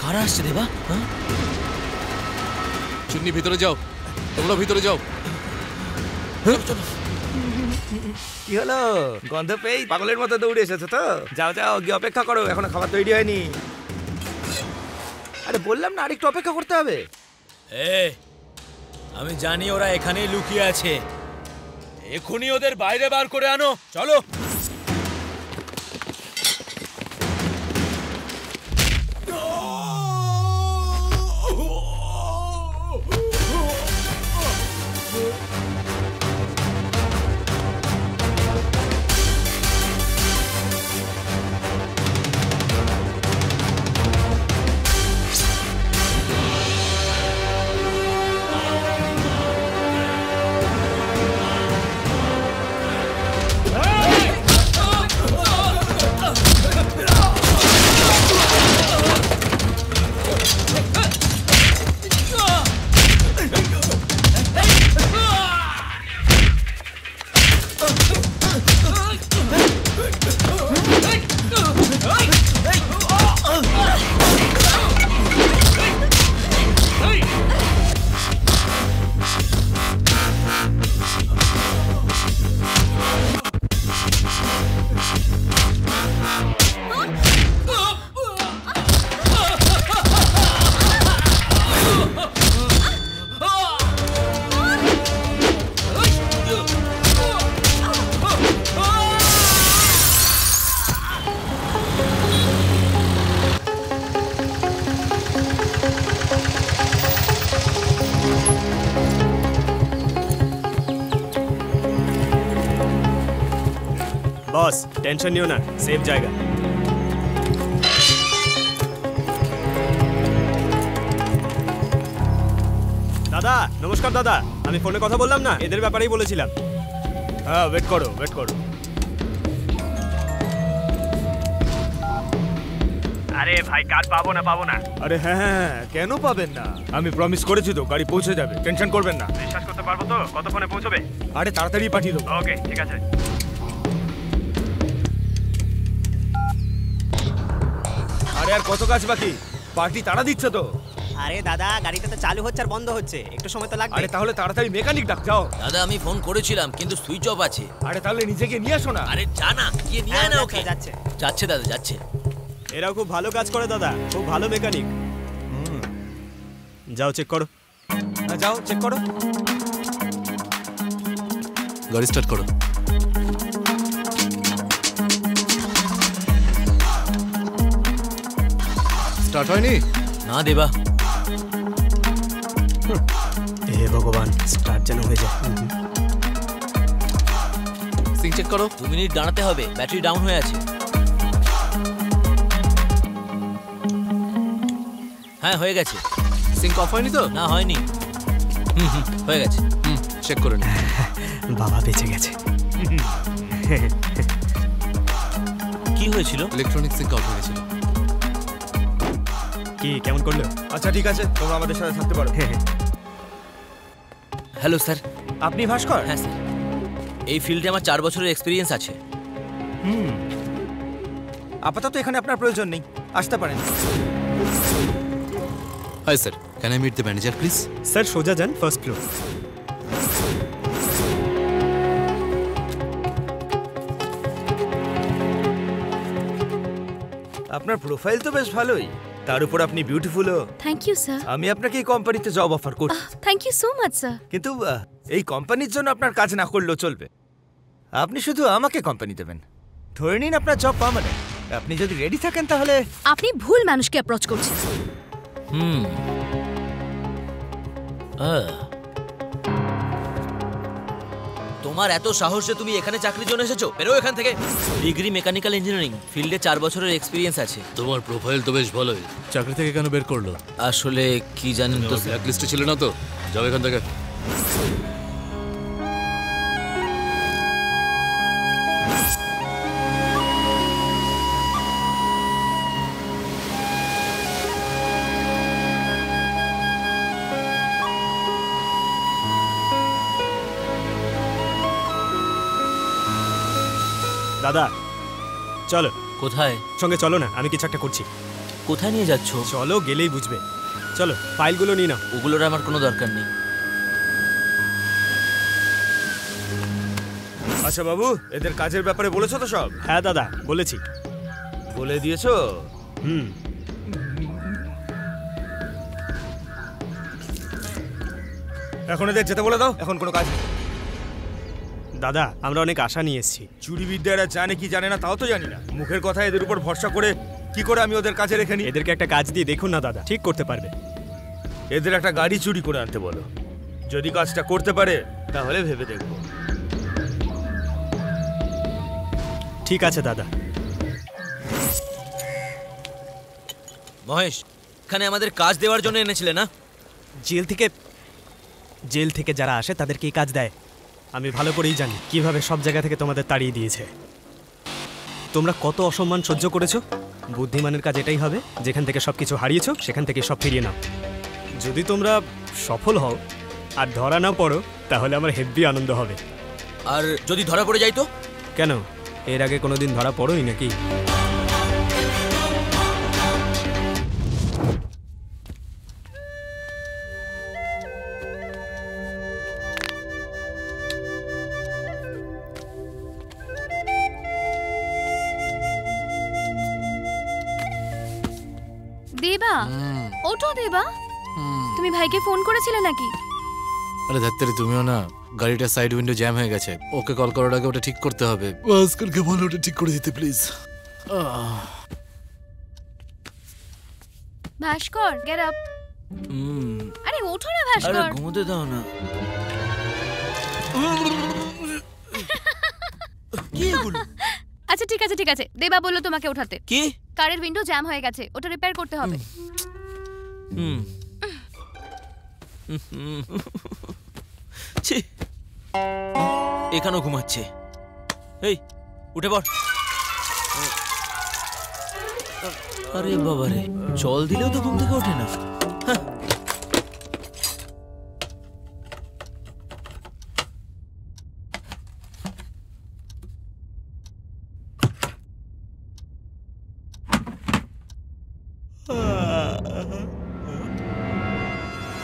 কারা আসছে দেবা? চুন্নি ভিতরে যাও, তোমরা ভিতরে যাও। কি হলো? গন্ধ পেয়ে পাগলের মতো দৌড়ে এসেছো তো? যাও যাও, গিয়ে অপেক্ষা করো, এখনো খাবার তৈরি হয়নি। আরে বললাম না আরেকটু অপেক্ষা করতে হবে। আমি জানি ওরা এখানেই লুকিয়ে আছে, এখনই ওদের বাইরে বার করে আনো। চলো। বস টেনশন নিও না, সেফ জায়গা। দাদা নমস্কার। দাদা আমি ফোনে কথা বললাম না, এদের ব্যাপারেই বলেছিলাম। হ্যাঁ ওয়েট করো ওয়েট করো। আরে ভাই কার পাবো না পাবো না। আরে হ্যাঁ হ্যাঁ, কেন পাবেন না? আমি প্রমিস করেছি তো, গাড়ি পৌঁছে যাবে, টেনশন করবেন না। বিশ্বাস করতে পারবো তো? কতক্ষণে পৌঁছবে? আরে তাড়াতাড়ি পাঠিয়ে দেবো। ওকে ঠিক আছে। আরে আর কত কাজ বাকি? পার্টি তাড়া দিচ্ছে তো। আরে দাদা গাড়িটা তো চালু হচ্ছে আর বন্ধ হচ্ছে, একটু সময় তো লাগবে। আরে তাহলে তাড়াতাড়ি মেকানিক ডাক যাও। দাদা আমি ফোন করেছিলাম কিন্তু সুইচ অফ আছে। আরে তাহলে নিজেকে নিয়ে আসো না। আরে জানা গিয়ে নিয়ে আয় না ওকে। যাচ্ছে যাচ্ছে দাদা যাচ্ছে। এরা খুব ভালো কাজ করে দাদা, খুব ভালো মেকানিক। যাও চেক করো। হ্যাঁ যাও চেক করো। গাড়ি স্টার্ট করো। স্টার্ট হয়নি? না দেবা। হে ভগবান, স্টার্ট যেন হয়ে যায়। সিং চেক করো। 2 মিনিট দাঁড়াতে হবে, ব্যাটারি ডাউন হয়ে আছে। হ্যাঁ হয়ে গেছে। সিং অফ হয়নি তো? না হয়নি। হয়ে গেছে। চেক করে নি। বাবা বেঁচে গেছে। কি হয়েছিল? ইলেকট্রনিক সিং অফ হয়ে গেছিল। কি কেমন করলো? আচ্ছা ঠিক আছে, তোমরা আমাদের সাথে থাকতে পারো। Hello sir. আপনি ভাস্কর? হ্যাঁ স্যার, এই ফিল্ডে আমার 4 বছরের এক্সপিরিয়েন্স আছে। আপাতত এখানে আপনার প্রয়োজন নেই, আসতে পারেন। Hi sir, can I meet the manager please? Sir সোজা যান, ফার্স্ট ফ্লোর। আপনার প্রোফাইল তো বেশ ভালোই, তার উপর আপনি বিউটিফুলও। Thank you sir. আমি আপনাকে এই কোম্পানিতে জব অফার করছি। Thank you so much sir. কিন্তু এই কোম্পানির জন্য আপনার কাজ না করলেও চলবে। আপনি শুধু আমাকে কোম্পানি দেবেন, ধরে নিন আপনার জব পার্মানেন্ট। আপনি যদি রেডি থাকেন তাহলে। আপনি ভুল মানুষকে অ্যাপ্রোচ করছেন। তোমার এত সাহস যে তুমি এখানে চাকরির জন্য এসেছো? বেরো এখান থেকে। ডিগ্রি মেকানিক্যাল ইঞ্জিনিয়ারিং, ফিল্ডে 4 বছরের এক্সপিরিয়েন্স আছে। তোমার প্রোফাইল তো বেশ ভালোই, চাকরি থেকে কেন বের করলো? আসলে কি জানেন তো, ব্ল্যাক লিস্টে ছিল না তো? যাও এখান থেকে। দাদা চলো। কোথায়? সঙ্গে চলো না, আমি কিছু একটা করছি। কোথায় নিয়ে যাচ্ছ? চলো, গেলেই বুঝবে। চলো, ফাইলগুলো নিয়ে নাও। ওগুলোর আমার কোনো দরকার নেই। আচ্ছা বাবু, এদের কাজের ব্যাপারে বলেছো তো সব? হ্যাঁ দাদা, বলেছি। বলে দিয়েছো? হুম। এখন এদের যেতে বলে দাও, এখন কোনো কাজ নেই। দাদা, আমরা অনেক আশা নিয়ে এসেছি। চুরি বিদ্যা এরা জানে কি জানে না তাও তো জানি না। মুখের কথা এদের উপর ভরসা করে কি করে আমি ওদের কাজে রেখে নিই? এদেরকে একটা কাজ দিয়ে দেখুন না দাদা, ঠিক করতে পারবে। এদের একটা গাড়ি চুরি করে আনতে বলো। যদি কাজটা করতে পারে তাহলে ভেবে দেখবো। ঠিক আছে দাদা। মহেশ, এখানে আমাদের কাজ দেওয়ার জন্য এনেছিলে না? জেল থেকে যারা আসে তাদেরকে এই কাজ দেয়। আমি ভালো করেই জানি কিভাবে সব জায়গা থেকে তোমাদের তাড়িয়ে দিয়েছে। তোমরা কত অসম্মান সহ্য করেছো। বুদ্ধিমানের কাজ এটাই হবে, যেখান থেকে সব কিছু হারিয়েছো সেখান থেকে সব ফিরিয়ে নাও। যদি তোমরা সফল হও আর ধরা না পড়ো তাহলে আমার হেব্বি আনন্দ হবে। আর যদি ধরা পড়ে যাই তো? কেন, এর আগে কোনোদিন ধরা পড়োই নাকি? দেবা, ওঠো দেবা। তুমি ভাইকে ফোন করেছিলে নাকি? আরে ধাত্তারি, তুমিও না। গাড়িটা সাইড উইন্ডো জ্যাম হয়ে গেছে, ওকে কল করার আগে ওটা ঠিক করতে হবে। ভাস্করকে বলো ওটা ঠিক করে দিতে প্লিজ। Bhaskar, get up. আরে ওঠো না আরে ভাস্কর। ঘুমোতে দাও না। কি এগুলো? আচ্ছা ঠিক আছে ঠিক আছে, দেবা বললো তোমাকে ওঠাতে। কি? কারের উইন্ডো জ্যাম হয়ে গেছে, ওটা রিপেয়ার করতে হবে। ছি, এখানেও ঘুমাচ্ছে। এই উঠে পড়। আরে বাবা রে, জল দিলেও তো ঘুম থেকে ওঠে না। হ্যাঁ।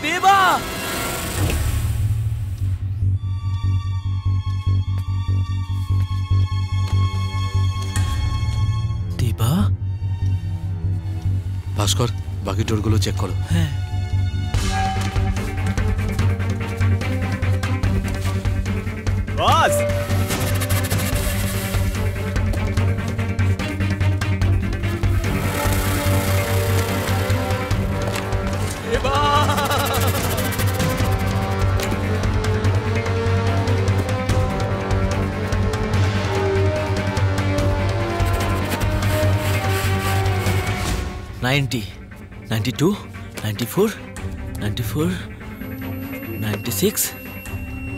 দেবা, দেবা। ভাস্কর, বাকি ডোরগুলো চেক করো। হ্যাঁ। বস, নাইনটি, 92, 94, 94, 96,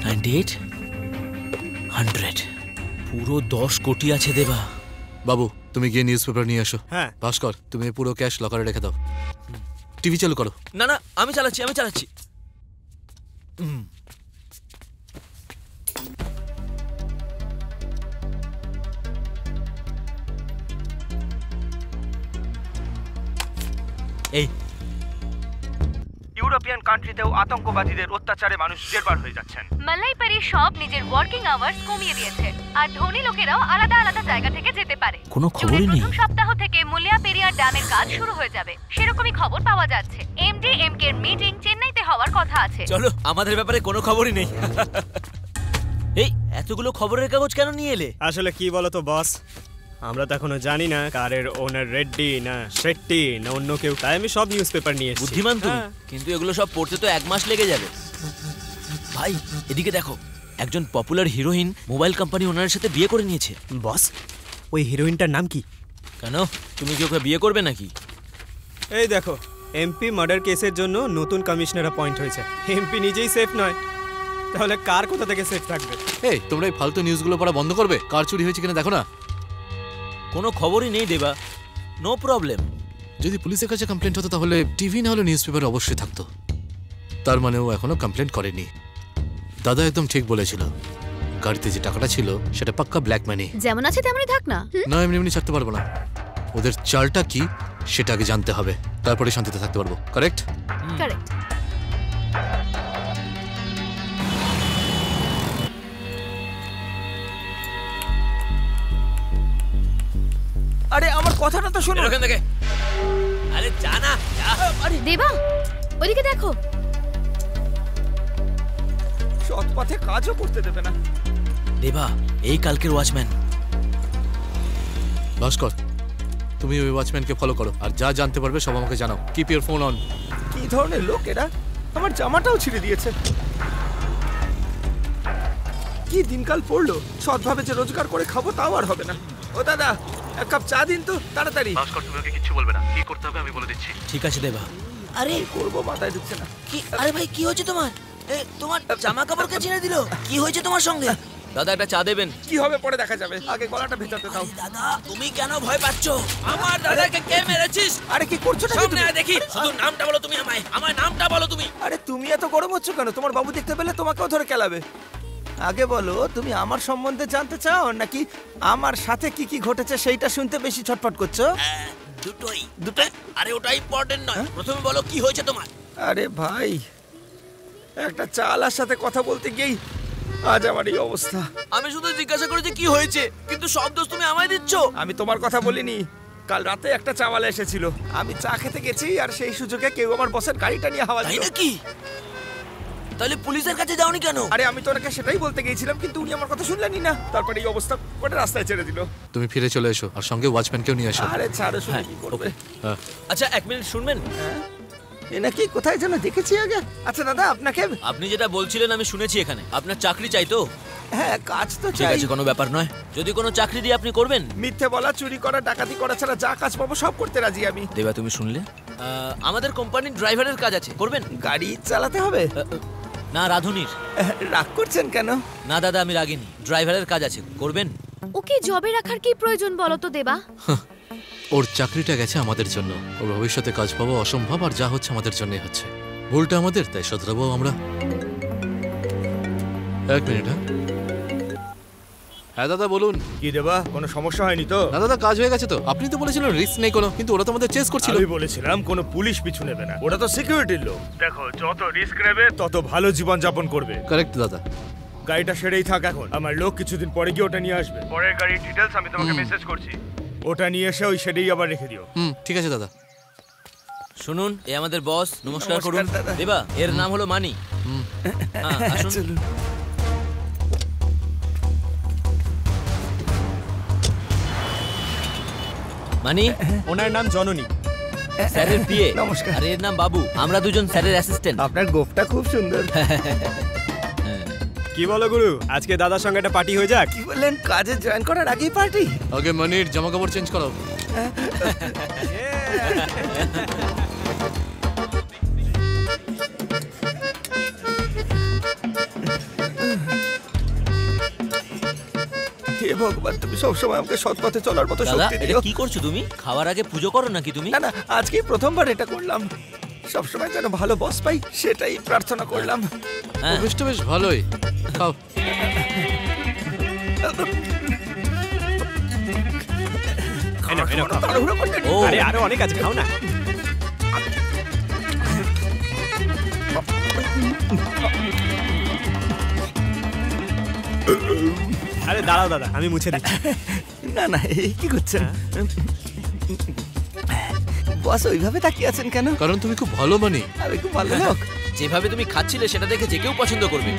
98, 100। পুরো 10 কোটি আছে দেবা। বাবু, তুমি গিয়ে নিউজ পেপার নিয়ে এসো। হ্যাঁ। ভাস্কর, তুমি পুরো ক্যাশ লকারে রেখে দাও। টিভি চালু করো। না না, আমি চালাচ্ছি। এই ইউরোপিয়ান কান্ট্রিতেও আতঙ্কবাদীদের অত্যাচারে মানুষ জেরবার হয়ে যাচ্ছেন। মালাইপারি সব নিজের ওয়ার্কিং আওয়ার্স কমিয়ে দিয়েছে, আর ধনী লোকেরাও আলাদা আলাদা জায়গা থেকে যেতে পারে। কোনো খবরই নেই। প্রথম সপ্তাহ থেকে মুলিয়া পেরিয়ার ড্যামের কাজ শুরু হয়ে যাবে, সেরকমই খবর পাওয়া যাচ্ছে। এমডিএমকে এর মিটিং চেন্নাইতে হওয়ার কথা আছে। চলো, আমাদের ব্যাপারে কোনো খবরই নেই। এই এতগুলো খবরের কাগজ কেন নিয়ে এলে? আসলে কি বলতো বস, আমরা তো এখনো জানি না কারের ওনার রেড্ডি না শেট্টি না অন্য কেউ, তাই আমি সব নিউজ পেপার নিয়ে এসেছি। বুদ্ধিমান তুমি, হ্যাঁ। কিন্তু এগুলো সব পড়তে তো 1 মাস লেগে যাবে। ভাই এদিকে দেখো, একজন পপুলার হিরোইন মোবাইল কোম্পানি ওনারের সাথে বিয়ে করে নিয়েছে। বস, ওই হিরোইনটার নাম কি? কেন, তুমি কি ওকে বিয়ে করবে নাকি? এই দেখো, এমপি মার্ডার কেসের জন্য নতুন কমিশনার অ্যাপয়েন্ট হয়েছে। এমপি নিজেই সেফ নয়, তাহলে কার কোথা থেকে সেফ থাকবে? এই, তোমরা এই ফালতু নিউজগুলো পড়া বন্ধ করবে? কার চুরি হয়েছে কিনা দেখো না। কোনো খবরই নেই দেবা। No problem. যদি পুলিশের কাছে কমপ্লেন্ট হতো তাহলে টিভি না হলে নিউজ পেপার অবশ্যই থাকতো। তার মানে ও এখনো কমপ্লেন্ট করেনি। দাদা একদম ঠিক বলেছিল, গাড়িতে যে টাকাটা ছিল সেটা পাক্কা ব্ল্যাক মানি। যেমন আছে তেমনই থাক না। না, এমনি এমনি ছাড়তে পারবো না। ওদের চালটা কি সেটা আগে জানতে হবে, তারপরে শান্তিতে থাকতে পারবো। কারেক্ট? কারেক্ট। আরে আমার কথাটা তো শোনো। বেরো এখান থেকে। আরে যা না, যা। দেবা, ওদিকে দেখো। সৎ পথে কাজও করতে দেবে না। দেবা, এই কালকের ওয়াচম্যান। ভাস্কর, তুমি ওই ওয়াচম্যানকে ফলো করো, আর যা জানতে পারবে সব আমাকে জানাও। Keep your phone on. কি ধরনের লোক এরা? আমার জামাটাও ছিঁড়ে দিয়েছে। কি দিনকাল পড়লো, সৎভাবে যে রোজগার করে খাবো তাও আর হবে না। ও দাদা, এক কাপ চা দিন তো তাড়াতাড়ি। ভাস্কর, তুমি ওকে কিচ্ছু বলবে না, কি করতে হবে আমি বলে দিচ্ছি। ঠিক আছে দেবা। আরে করবো, মাথায় ঢুকছে না। কি? আরে ভাই, কি হয়েছে তোমার? তোমার জামা কাপড়কে ছিঁড়ে দিল? কি হয়েছে তোমার সঙ্গে? দাদা, একটা চা দেবেন? কি হবে পরে দেখা যাবে, আগে গলাটা ভেজাতে দাও। দাদা, তুমি কেন ভয় পাচ্ছ? আমার দাদাকে কে মেরেছিস? আরে কি করছো নাকি সামনে তুমি? আয় দেখি। শুধু নামটা বলো তুমি আমায়, আমার নামটা বলো তুমি। আরে তুমি এত গরম হচ্ছ কেন? তোমার বাবু দেখতে পেলে তোমাকেও ধরে কেলাবে। আগে বলো, তুমি আমার সম্বন্ধে জানতে চাও নাকি আমার সাথে কি কি ঘটেছে সেইটা শুনতে বেশি ছটফট করছো? দুটোই। আরে ওটা ইম্পর্টেন্ট নয়, প্রথমে বলো কি হয়েছে তোমার। আরে ভাই, একটা চালার সাথে কথা বলতে গিয়েই আজ আমার এই অবস্থা। আমি শুধু জিজ্ঞাসা করেছি কি হয়েছে, কিন্তু সব দোষ তুমি আমায় দিচ্ছ। আমি তোমার কথা বলিনি। কাল রাতে একটা চাওয়ালা এসেছিল, আমি চা খেতে গেছি আর সেই সুযোগে কেউ আমার বসের গাড়িটা নিয়ে হাওয়া তাই দিল। নাকি? তাহলে পুলিশের কাছে যাওনি কেন? আরে আমি তো ওনাকে সেটাই বলতে গিয়েছিলাম, কিন্তু উনি আমার কথা শুনলেনই না। তারপরে এই অবস্থা করে রাস্তায় ছেড়ে দিল। তুমি ফিরে চলে এসো, আর সঙ্গে ওয়াচম্যানকেও নিয়ে এসো। আরে ছাড়ো, শুনে হ্যাঁ, কি করবে? হ্যাঁ। আচ্ছা, 1 মিনিট শুনবেন? এ নাকি কোথায় যেন দেখেছি আগে। আচ্ছা দাদা, আপনাকে আপনি যেটা বলছিলেন আমি শুনেছি এখানে। আপনার চাকরি চাই তো? হ্যাঁ, কাজ তো ঠিক চাই। আছে, কোনো ব্যাপার নয়। যদি কোনো চাকরি দিয়ে আপনি করবেন। মিথ্যে বলা, চুরি করা, ডাকাতি করা ছাড়া যা কাজ পাবো সব করতে রাজি আমি। দেবা, তুমি শুনলে? আমাদের কোম্পানির ড্রাইভারের কাজ আছে, করবেন? গাড়ি চালাতে হবে? না, রাধুনির। রাগ করছেন কেন? না দাদা, আমি রাগিনি। ড্রাইভারের কাজ আছে, করবেন? ওকে জবে রাখার কি প্রয়োজন বলো তো দেবা? ওর চাকরিটা গেছে আমাদের জন্য, ওর ভবিষ্যতে কাজ পাবো অসম্ভব, আর যা হচ্ছে আমাদের জন্যই হচ্ছে। ভুলটা আমাদের, তাই শোধরাবো আমরা। 1 মিনিট। হ্যাঁ দাদা, বলুন। কি দেবা, কোনো সমস্যা হয়নি তো? না দাদা, কাজ হয়ে গেছে তো। আপনি তো বলেছিলেন রিস্ক নেই কোনো, কিন্তু ওরা তো আমাদের চেস করছিল। আমি বলেছিলাম কোনো পুলিশ পিছু নেবে না, ওটা তো সিকিউরিটির লোক। দেখো, যত রিস্ক নেবে তত ভালো জীবন যাপন করবে। কারেক্ট দাদা। গাড়িটা সেরেই থাক এখন। আমার লোক কিছুদিন পরে গিয়ে ওটা নিয়ে আসবে। পরের গাড়ির ডিটেলস আমি তোমাকে মেসেজ করছি। ওটা নিয়ে এসে ওই শেডেই আবার রেখে দিও। ঠিক আছে দাদা। শুনুন, এ আমাদের বস। নমস্কার নমস্কার, করুন। দাদা। দেবা, এর নাম হলো মানি। হ্যাঁ, আসুন। চলুন। মানি, ওনার নাম জননী। স্যারের পিএ। নমস্কার। আর এর নাম বাবু। আমরা দুজন স্যারের অ্যাসিস্ট্যান্ট। আপনার গোফটা খুব সুন্দর। কি বলো গুরু, আজকে দাদার সঙ্গে একটা পার্টি হয়ে যাক? কি বললেন, কাজে জয়েন করার আগেই পার্টি? আগে মানির জামা কাপড় চেঞ্জ করো। হে ভগবান, তুমি সবসময় আমাকে সৎ পথে চলার মতো দাদা, শক্তি এটা দিও। কি করছো তুমি? খাওয়ার আগে পুজো করো নাকি তুমি? না না, আজকেই প্রথমবার এটা করলাম। সবসময় যেন ভালো বস পাই সেটাই প্রার্থনা করলাম। হ্যাঁ। বেশটা বেশ ভালোই। খাও। এই নাও, এই নাও, খাও। তাড়াহুড়ো করতে নেই। ও, আরে আরো অনেক আছে, খাও না। আরে দাঁড়াও দাদা, আমি মুছে দিচ্ছি। না না, এই কি করছেন? বস ওইভাবে তাকিয়ে আছেন কেন? কারণ তুমি খুব ভালো মানি। আমি খুব ভালো লোক। যেভাবে তুমি খাচ্ছিলে সেটা দেখে যে কেউ পছন্দ করবে।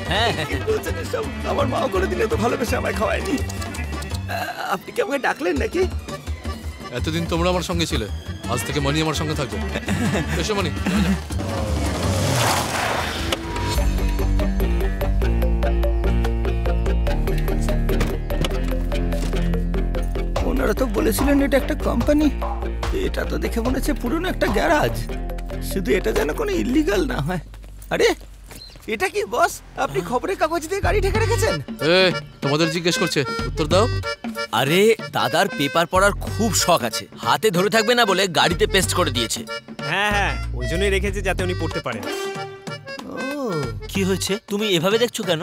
হ্যাঁ, কি বলছেন এসব? আমার মাও করে দিলে তো ভালোবেসে আমায় খাওয়ায়নি। আপনি কি আমাকে ডাকলেন নাকি? এতদিন তোমরা আমার সঙ্গে ছিলে, আজ থেকে মানি আমার সঙ্গে থাকবে। এসো মানি। ওনারা তো বলেছিলেন এটা একটা কোম্পানি। এটা তো দেখে মনে হচ্ছে পুরনো একটা গ্যারাজ। শুধু এটা যেন কোনো ইল্লিগাল না হয়। আরে এটা কি বস, আপনি খবরের কাগজ দিয়ে গাড়ি ঢেকে রেখেছেন? তোমাদের জিজ্ঞেস করছে, উত্তর দাও। আরে দাদার পেপার পড়ার খুব শখ আছে, হাতে ধরে থাকবে না বলে গাড়িতে পেস্ট করে দিয়েছে। হ্যাঁ হ্যাঁ, ওই জন্যই রেখেছি যাতে উনি পড়তে পারেন। ও, কি হয়েছে? তুমি এভাবে দেখছো কেন?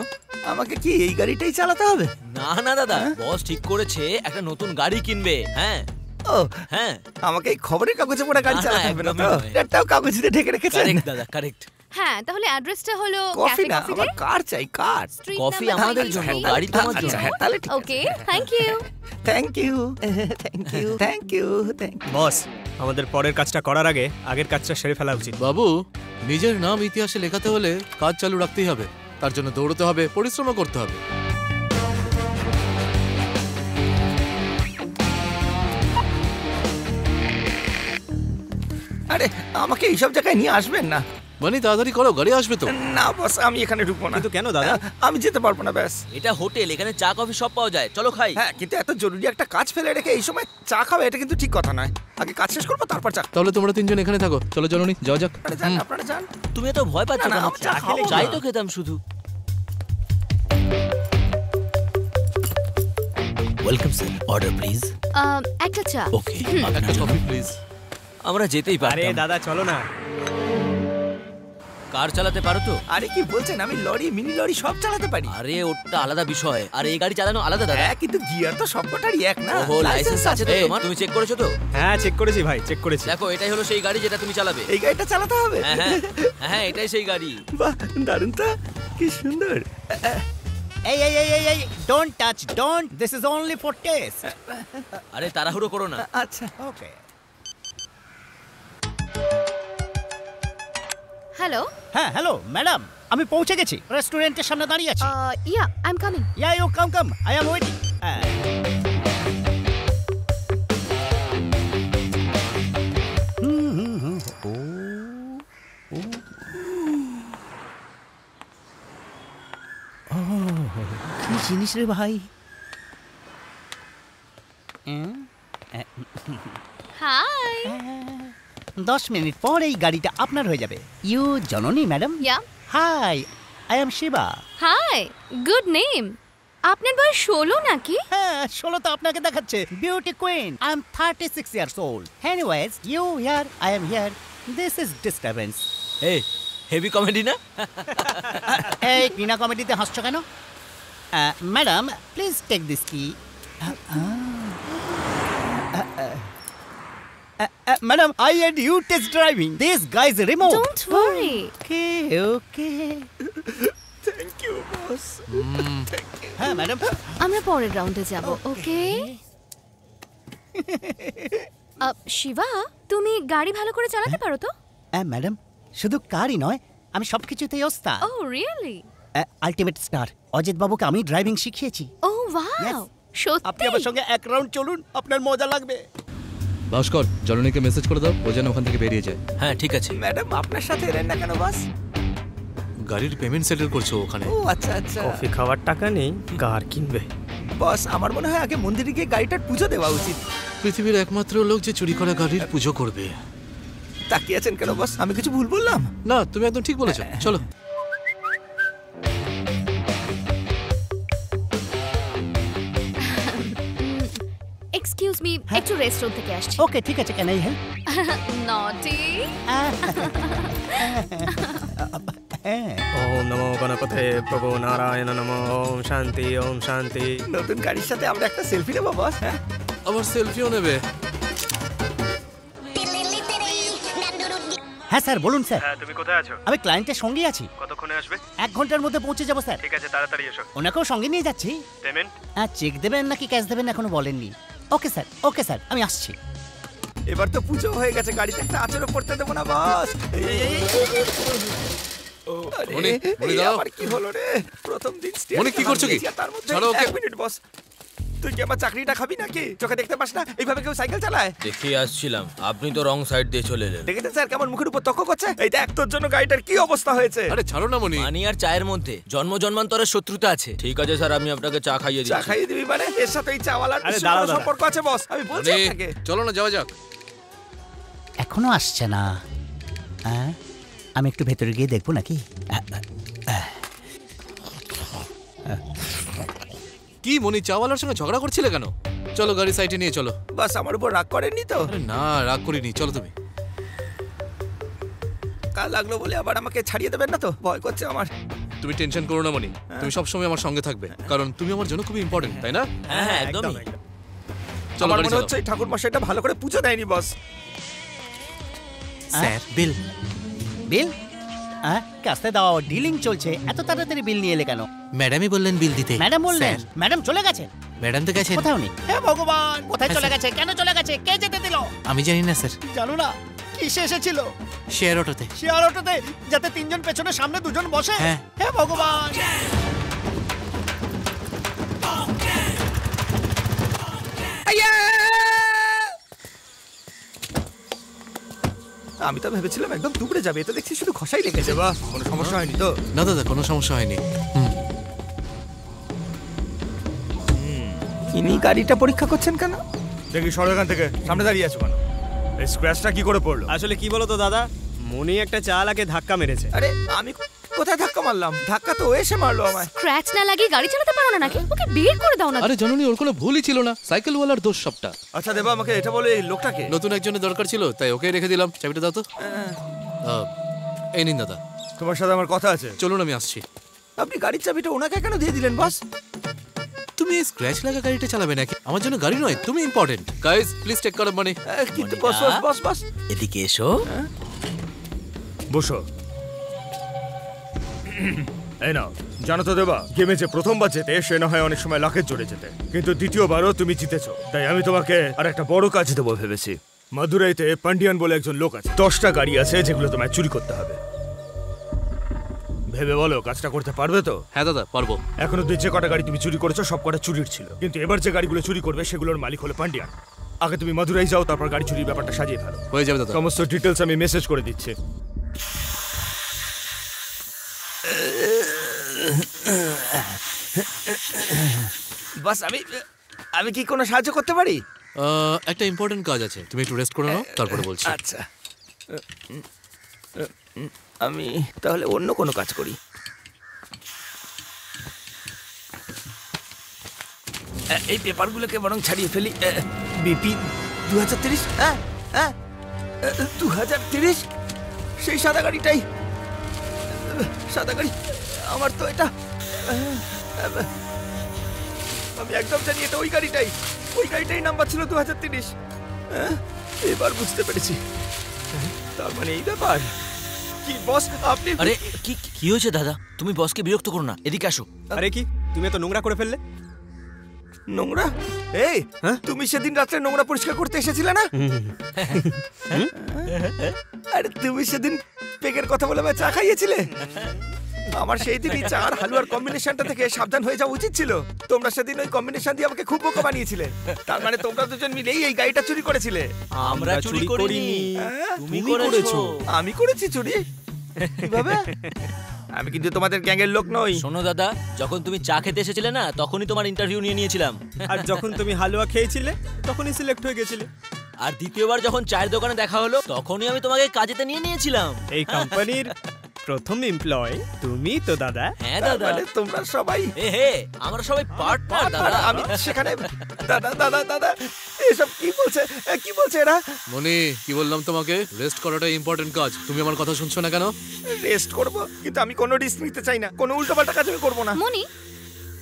আমাকে কি এই গাড়িটাই চালাতে হবে? না না দাদা, বস ঠিক করেছে একটা নতুন গাড়ি কিনবে। হ্যাঁ, ও হ্যাঁ আমাকে এই খবরের কাগজে পড়া গাড়ি না, চালাতে হবে না একদমই তো? নয়। এটাও কাগজ দিয়ে ঢেকে রেখেছেন। কারেক্ট দাদা কারেক্ট। হ্যাঁ তাহলে অ্যাড্রেসটা হলো কফি ক্যাফে না, কফি আমার কার চাই, কার। কফি আমাদের জন্য, গাড়ি তোমার জন্য। আচ্ছা, হ্যাঁ, তাহলে ঠিক okay thank you. Thank you thank you thank you thank you. Boss আমাদের পরের কাজটা করার আগে আগের কাজটা সেরে ফেলা উচিত। বাবু, নিজের নাম ইতিহাসে লেখাতে হলে কাজ চালু রাখতেই হবে। তার জন্য দৌড়তে হবে, পরিশ্রমও করতে হবে। আরে আমাকে এইসব জায়গায় নিয়ে আসবেন না। মানে তাড়াতাড়ি করো, গাড়ি আসবে তো। না বস, আমি এখানে ঢুকবো না। কিন্তু কেন দাদা? আমি যেতে পারবো না ব্যাস। এটা হোটেল, এখানে চা কফি সব পাওয়া যায়, চলো খাই। হ্যাঁ, কিন্তু এত জরুরি একটা কাজ ফেলে রেখে এই সময় চা খাবে, এটা কিন্তু ঠিক কথা নয়। আগে কাজ শেষ করবো তারপর চা। তাহলে তোমরা তিনজন এখানে থাকো, চলো জননী যাওয়া যাক। আপনারা যান, আপনারা যান। তুমি এত ভয় পাচ্ছ না, না, কেন? আমি চা খাবো চাই না। তো খেতাম শুধু। Welcome sir, order please. একটা চা। ওকে, একটা কফি প্লিজ। আমরা যেতেই আরে পারতাম। দাদা চলো না। কার চালাতে পারো তো? আরে কি বলছেন, আমি লরি, মিনি লরি সব চালাতে পারি। আরে ওটা আলাদা বিষয়, আর এই গাড়ি চালানো আলাদা দাদা। হ্যাঁ, কিন্তু গিয়ার তো সবকটারই এক না। ওহো, লাইসেন্স আছে তো তোমার? তুমি চেক করেছো তো? হ্যাঁ চেক করেছি ভাই, চেক করেছি। দেখো, এটাই হলো সেই গাড়ি যেটা তুমি চালাবে। এই গাড়িটা চালাতে হবে। হ্যাঁ হ্যাঁ হ্যাঁ, এটাই সেই গাড়ি। বাহ, দারুণ তো, কি সুন্দর। এই don't touch, don't, this is only for test. আরে তাড়াহুড়ো করো না। আচ্ছা, ওকে। হ্যালো। হ্যাঁ হ্যালো ম্যাডাম, আমি পৌঁছে গেছি, রেস্টুরেন্টের সামনে দাঁড়িয়ে আছি। Yeah I am coming. Yeah you come come, I am waiting. কি জিনিস রে ভাই? হাই। 10 মিনিট পর এই গাড়িটা আপনার হয়ে যাবে। You Janani madam? Yeah hi, I am Shiva. Hi, good name. আপনার বয়স 16 নাকি? হ্যাঁ, 16 তো আপনাকে দেখাচ্ছে। Beauty queen, I am 36 years old. Anyways, you here, I am here, this is disturbance. এই হেভি কমেডি না? এই বিনা কমেডিতে হাসছো কেন? ম্যাডাম প্লিজ টেক দিস কি। Madam, I and you test driving this guys remote. Don't worry. Okay okay. Thank you boss. হ্যাঁ madam. আমরা পরের রাউন্ডে যাব, ওকে? শিবা, তুমি গাড়ি ভালো করে চালাতে পারো তো? ম্যাডাম, শুধু কারই নয়, আমি সবকিছুতেই ওস্তাদ। ও রিয়েলি? আলটিমেট স্টার অজিত বাবুকে আমি ড্রাইভিং শিখিয়েছি। ও ওয়াও, আপনি আমার সত্যি? সঙ্গে এক রাউন্ড চলুন, আপনার মজা লাগবে। ভাস্কর, জননীকে মেসেজ করে দাও, ও যেন ওখান থেকে বেরিয়ে যায়। হ্যাঁ ঠিক আছে। ম্যাডাম, আপনার সাথে এলেন না কেন বস? গাড়ির পেমেন্ট সেটেল করছো ওখানে। ও আচ্ছা আচ্ছা। কফি খাওয়ার টাকা নেই, কার কিনবে? বস, আমার মনে হয় আগে মন্দিরে গিয়ে গাড়িটার পুজো দেওয়া উচিত। পৃথিবীর একমাত্র লোক যে চুরি করা গাড়ির পুজো করবে। তাকিয়ে আছেন কেন বস? আমি কিছু ভুল বললাম? না, তুমি একদম ঠিক বলেছো, চলো। এক্সকিউজ মি, একটু রেস্টুরেন্ট থেকে আসছি। ওকে ঠিক আছে, ক্যান আই হেল্প? নটি। ওম নমো গণপতে প্রভু নারায়ণ নমঃ। ওম শান্তি, ওম শান্তি। নতুন গাড়ির সাথে আমরা একটা সেলফি নেবো বস? হ্যাঁ, আবার সেলফিও নেবে? হ্যাঁ স্যার, বলুন স্যার। হ্যাঁ তুমি কোথায় আছো? আমি ক্লায়েন্টের সঙ্গে আছি। কতক্ষণে আসবে? 1 ঘন্টার মধ্যে পৌঁছে যাবো স্যার। ঠিক আছে, তাড়াতাড়ি এসো। ওনাকেও সঙ্গে নিয়ে যাচ্ছি। পেমেন্ট? হ্যাঁ, চেক দেবেন নাকি ক্যাশ দেবেন এখনো বলেননি। ওকে স্যার, ওকে স্যার, আমি আসছি। এবার তো পুজো হয়ে গেছে, গাড়িতে একটা আচরও পড়তে দেবো না বস। আরে, মনি, মনি এই দাঁড়াও। আবার কি হলো রে? প্রথম দিন মনি, কি করছো কি? তার মধ্যে ছাড়ো ওকে। 1 মিনিট বস। তুই কি আমার চাকরিটা খাবি নাকি? চোখে দেখতে পাস না এইভাবে কেউ সাইকেল চালায়? দেখিয়ে আসছিলাম, আপনি তো রং সাইড দিয়ে চলে এলেন। দেখেছেন স্যার কেমন মুখের উপর তক্ক করছে? এই দেখ তোর জন্য গাড়িটার কি অবস্থা হয়েছে। আরে ছাড়ো না মনি। মানি আর চায়ের মধ্যে জন্ম জন্মান্তরের শত্রুতা আছে। ঠিক আছে স্যার, আমি আপনাকে চা খাইয়ে চা দিচ্ছি। খাইয়ে দিবি মানে? এর সাথে এই চাওয়ালার আরে বিশাল দাঁড়াও, বড় সম্পর্ক আছে বস, আমি বলছি মনি, আপনাকে। চলো না, যাওয়া যাক। এখনো আসছে না। হ্যাঁ, আমি একটু ভেতরে গিয়ে দেখবো নাকি। কি মনি, চাওয়ালার সঙ্গে ঝগড়া করছিলে কেন? চলো গাড়ি সাইডে নিয়ে চলো। বাস, আমার উপর রাগ করেননি তো? আরে না, রাগ করিনি, চলো তুমি। কাল লাগলো বলে আবার আমাকে ছাড়িয়ে দেবেন না তো? ভয় করছে আমার। তুমি টেনশন করো না মনি, তুমি সবসময় আমার সঙ্গে থাকবে, কারণ তুমি আমার জন্য খুবই ইম্পর্টেন্ট, তাই না? হ্যাঁ হ্যাঁ একদমই। চলো আমার গাড়ি মনে চালাও। হচ্ছে এই ঠাকুর মশাইটা ভালো করে পুজো দেয়নি বস। স্যার বিল। বিল? হ্যাঁ, কাস্তে দাও, ডিলিং চলছে, এত তাড়াতাড়ি বিল নিয়ে এলে কেন? ম্যাডামই বললেন বিল দিতে। ম্যাডাম বললেন? ম্যাডাম চলে গেছে? ম্যাডাম তো গেছেন। কোথাও নেই। হে ভগবান, কোথায় চলে গেছে, কেন চলে গেছে, কে যেতে দিল? আমি জানি না স্যার। জানো না কিসে এসেছিল? শেয়ার অটোতে। শেয়ার অটোতে, যাতে তিনজন পেছনে সামনে দুজন বসে। হ্যাঁ। হে ভগবান। আমি তো ভেবেছিলাম একদম টুকরে যাবে, এটা দেখছি শুধু ঘষাই লেগেছে। বাহ, কোনো সমস্যা হয়নি তো? না দাদা, কোনো সমস্যা হয়নি। ইনি গাড়িটা পরীক্ষা করছেন কেন? দেখি সরো এখান থেকে, সামনে দাঁড়িয়ে আছো কেন? এই স্ক্র্যাচটা কি করে পড়লো? আসলে কি বলো তো দাদা, মনি একটা চালাকে ধাক্কা মেরেছে। আরে আমি কোথায় ধাক্কা মারলাম? ধাক্কা তো ও এসে মারলো আমায়। স্ক্র্যাচ না লাগিয়ে গাড়ি চালাতে পারো না নাকি? ওকে বের করে দাও না। আরে জননী, ওর কোনো ভুলই ছিল না, সাইকেলওয়ালার দোষ সবটা। আচ্ছা দেবা, আমাকে এটা বলে এই লোকটাকে। নতুন একজনের দরকার ছিল, তাই ওকে রেখে দিলাম। চাবিটা দাও তো। এই নিন দাদা। তোমার সাথে আমার কথা আছে। চলুন, আমি আসছি। আপনি গাড়ির চাবিটা ওনাকে কেন দিয়ে দিলেন বস? তুমি এই স্ক্র্যাচ লাগা গাড়িটা চালাবে নাকি? আমার জন্য গাড়ি নয়, তুমি important. Guys, please take care of Mani. কিন্তু বস বস বস বস এদিকে এসো। বসো। এই নাও। জানো তো দেবা, গেমে যে প্রথমবার জেতে সে না হয় অনেক সময় লাখের জোরে জেতে, কিন্তু দ্বিতীয়বারও তুমি জিতেছো। তাই আমি তোমাকে আর একটা বড় কাজ দেবো ভেবেছি। মাদুরাইতে পান্ডিয়ান বলে একজন লোক আছে, 10টা গাড়ি আছে যেগুলো তোমায় চুরি করতে হবে। ভেবে বলো কাজটা করতে পারবে তো? হ্যাঁ দাদা, পারবো। এখনো যে কটা গাড়ি তুমি চুরি করেছো সব কটা চুরির ছিল, কিন্তু এবার যে গাড়িগুলো চুরি করবে সেগুলোর মালিক হলো পান্ডিয়ান। আগে তুমি মাদুরাই যাও, তারপর গাড়ি চুরির ব্যাপারটা সাজিয়ে ফেলো। হয়ে যাবে দাদা। সমস্ত ডিটেলস আমি মেসেজ করে দিচ্ছি। বস, আমি কি কোনো সাহায্য করতে পারি? একটা ইম্পর্টেন্ট কাজ আছে, তুমি একটু রেস্ট করে নাও, তারপরে বলছি। আচ্ছা, আমি তাহলে অন্য কোনো কাজ করি। এই পেপারগুলোকে বরং ছাড়িয়ে ফেলি। বিপি 2030। হ্যাঁ হ্যাঁ, 2030, সেই সাদা গাড়িটাই। সাদা গাড়ি আমার তো এটা। আমি একদম জানি এটা ওই গাড়িটাই। ওই গাড়িটাই নাম্বার ছিল 2030। এবার বুঝতে পেরেছি, তার মানে এই ব্যাপার। কি বস, আপনি? আরে কি কি হয়েছে দাদা? তুমি বসকে বিরক্ত করো না, এদিকে আসো। আরে কি, তুমি এত নোংরা করে ফেললে? নোংরা? এই, তুমি সেদিন রাত্রে নোংরা পরিষ্কার করতে এসেছিলে না? আরে তুমি সেদিন পেগের কথা বলে আমায় চা খাইয়েছিলে। আমার সেই দিনই চা আর হালুয়ার কম্বিনেশনটা থেকে সাবধান হয়ে যাওয়া উচিত ছিল। তোমরা সেদিন ওই কম্বিনেশন দিয়ে আমাকে খুব বোকা বানিয়েছিলে। তার মানে তোমরা দুজন মিলেই এই গাড়িটা চুরি করেছিলে। আমরা চুরি করিনি, তুমি করেছো। আমি করেছি চুরি? কিভাবে? আমি কিন্তু তোমাদের গ্যাংয়ের লোক নই। শোনো দাদা, যখন তুমি চা খেতে এসেছিলে না, তখনই তোমার ইন্টারভিউ নিয়ে নিয়েছিলাম। আর যখন তুমি হালুয়া খেয়েছিলে তখনই সিলেক্ট হয়ে গেছিলে। আর দ্বিতীয়বার যখন চায়ের দোকানে দেখা হলো, তখনই আমি তোমাকে কাজেতে নিয়ে নিয়েছিলাম। এই কোম্পানির প্রথম এমপ্লয় তুমি তো দাদা। হ্যাঁ তার দাদা। মানে তোমরা সবাই। হে, আমরা সবাই পার্ট দাদা। আমি সেখানে। দাদা দাদা দাদা, এসব কি বলছে? কি বলছে এরা? মনি, কি বললাম তোমাকে? রেস্ট করাটা ইম্পর্টেন্ট কাজ। তুমি আমার কথা শুনছো না কেন? রেস্ট করব, কিন্তু আমি কোনো রিস্ক নিতে চাই না। কোনো উল্টোপাল্টা কাজ আমি করবো না। মনি,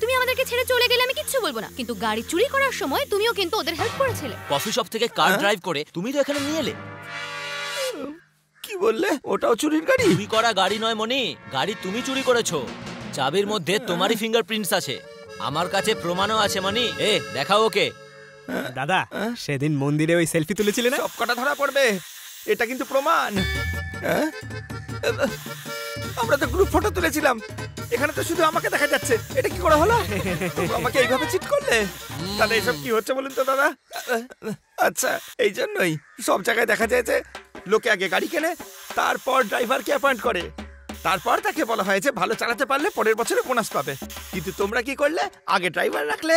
তুমি আমাদেরকে ছেড়ে চলে গেলে আমি কিচ্ছু বলবো না, কিন্তু গাড়ি চুরি করার সময় তুমিও কিন্তু ওদের হেল্প করেছিলে। কফি শপ থেকে কার ড্রাইভ করে তুমি তো এখানে নিয়ে এলে। কি বললে? ওটাও চুরির গাড়ি? চুরি করা গাড়ি নয় মনি, গাড়ি তুমি চুরি করেছো। চাবির মধ্যে তোমারই ফিঙ্গারপ্রিন্টস আছে। আমার কাছে প্রমাণও আছে মনি। দেখাও ওকে। দাদা, সেদিন মন্দিরে ওই সেলফি তুলেছিলে না? সব কটা ধরা পড়বে, এটা কিন্তু প্রমাণ। আমরা তো গ্রুপ ফটো তুলেছিলাম, এখানে তো শুধু আমাকে দেখা যাচ্ছে। এটা কি করে হলো? তোমরা আমাকে এইভাবে চিট করলে? তাহলে এসব কি হচ্ছে বলুন তো দাদা? আচ্ছা, এই জন্যই সব জায়গায় দেখা যায় যে লোকে আগে গাড়ি কেনে, তারপর ড্রাইভারকে অ্যাপয়েন্ট করে, তারপর তাকে বলা হয় যে ভালো চালাতে পারলে পরের বছরে বোনাস পাবে। কিন্তু তোমরা কি করলে? আগে ড্রাইভার রাখলে,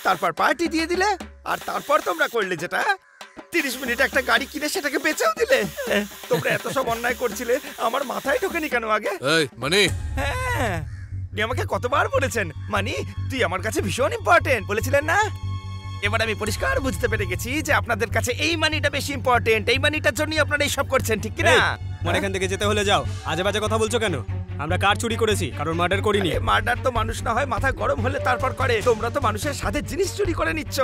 তারপর পার্টি দিয়ে দিলে, আর তারপর তোমরা করলে যেটা 30 মিনিট একটা গাড়ি কিনে সেটাকে বেচেও দিলে। তোমরা এত সব অন্যায় করছিলে, আমার মাথায় ঢোকেনি কেন আগে? এই মনি, হ্যাঁ, আপনি আমাকে কতবার বলেছেন মানি তুই আমার কাছে ভীষণ ইম্পর্টেন্ট বলেছিলেন না? এবার আমি পরিষ্কার বুঝতে পেরে গেছি যে আপনাদের কাছে এই মানিটা বেশি ইম্পর্টেন্ট। এই মানিটার জন্যই আপনারা এইসব করছেন, ঠিক কি না? মনে এখান থেকে যেতে হলে যাও। আজে বাজে কথা বলছো কেন? আমরা কার চুরি করেছি, কারণ মার্ডার করিনি। মার্ডার তো মানুষ না হয় মাথা গরম হলে তারপর করে, তোমরা তো মানুষের সাথে জিনিস চুরি করে নিচ্ছ।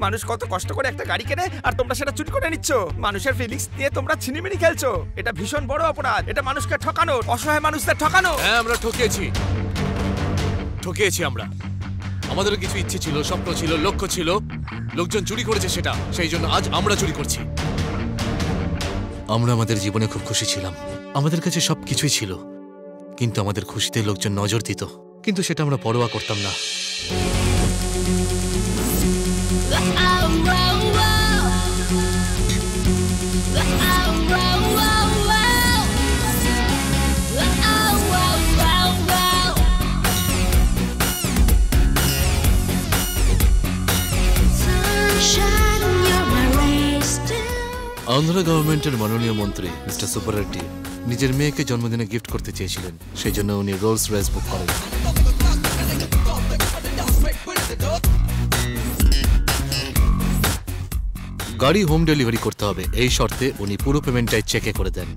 মানুষ কত কষ্ট করে একটা গাড়ি কেনে আর তোমরা সেটা চুরি করে নিচ্ছ। মানুষের ফিলিংস দিয়ে তোমরা ছিনিমিনি খেলছো। এটা ভীষণ বড় অপরাধ। এটা মানুষকে ঠকানো, অসহায় মানুষদের ঠকানো। হ্যাঁ আমরা ঠকিয়েছি আমরা। আমাদেরও কিছু ইচ্ছে ছিল, স্বপ্ন ছিল, লক্ষ্য ছিল। লোকজন চুরি করেছে সেটা, সেই জন্য আজ আমরা চুরি করছি। আমরা আমাদের জীবনে খুব খুশি ছিলাম, আমাদের কাছে সব কিছুই ছিল, কিন্তু আমাদের খুশিতে লোকজন নজর দিত, কিন্তু সেটা আমরা পরোয়া করতাম না। আন্ধ্রা গভর্নমেন্টের মাননীয় মন্ত্রী মিস্টার সুব্বারেড্ডি নিজের মেয়েকে জন্মদিনে গিফট করতে চেয়েছিলেন, সেই জন্য উনি রোলস রয়েস বুক করেন। গাড়ি হোম ডেলিভারি করতে হবে এই শর্তে উনি পুরো পেমেন্টটাই চেকে করে দেন।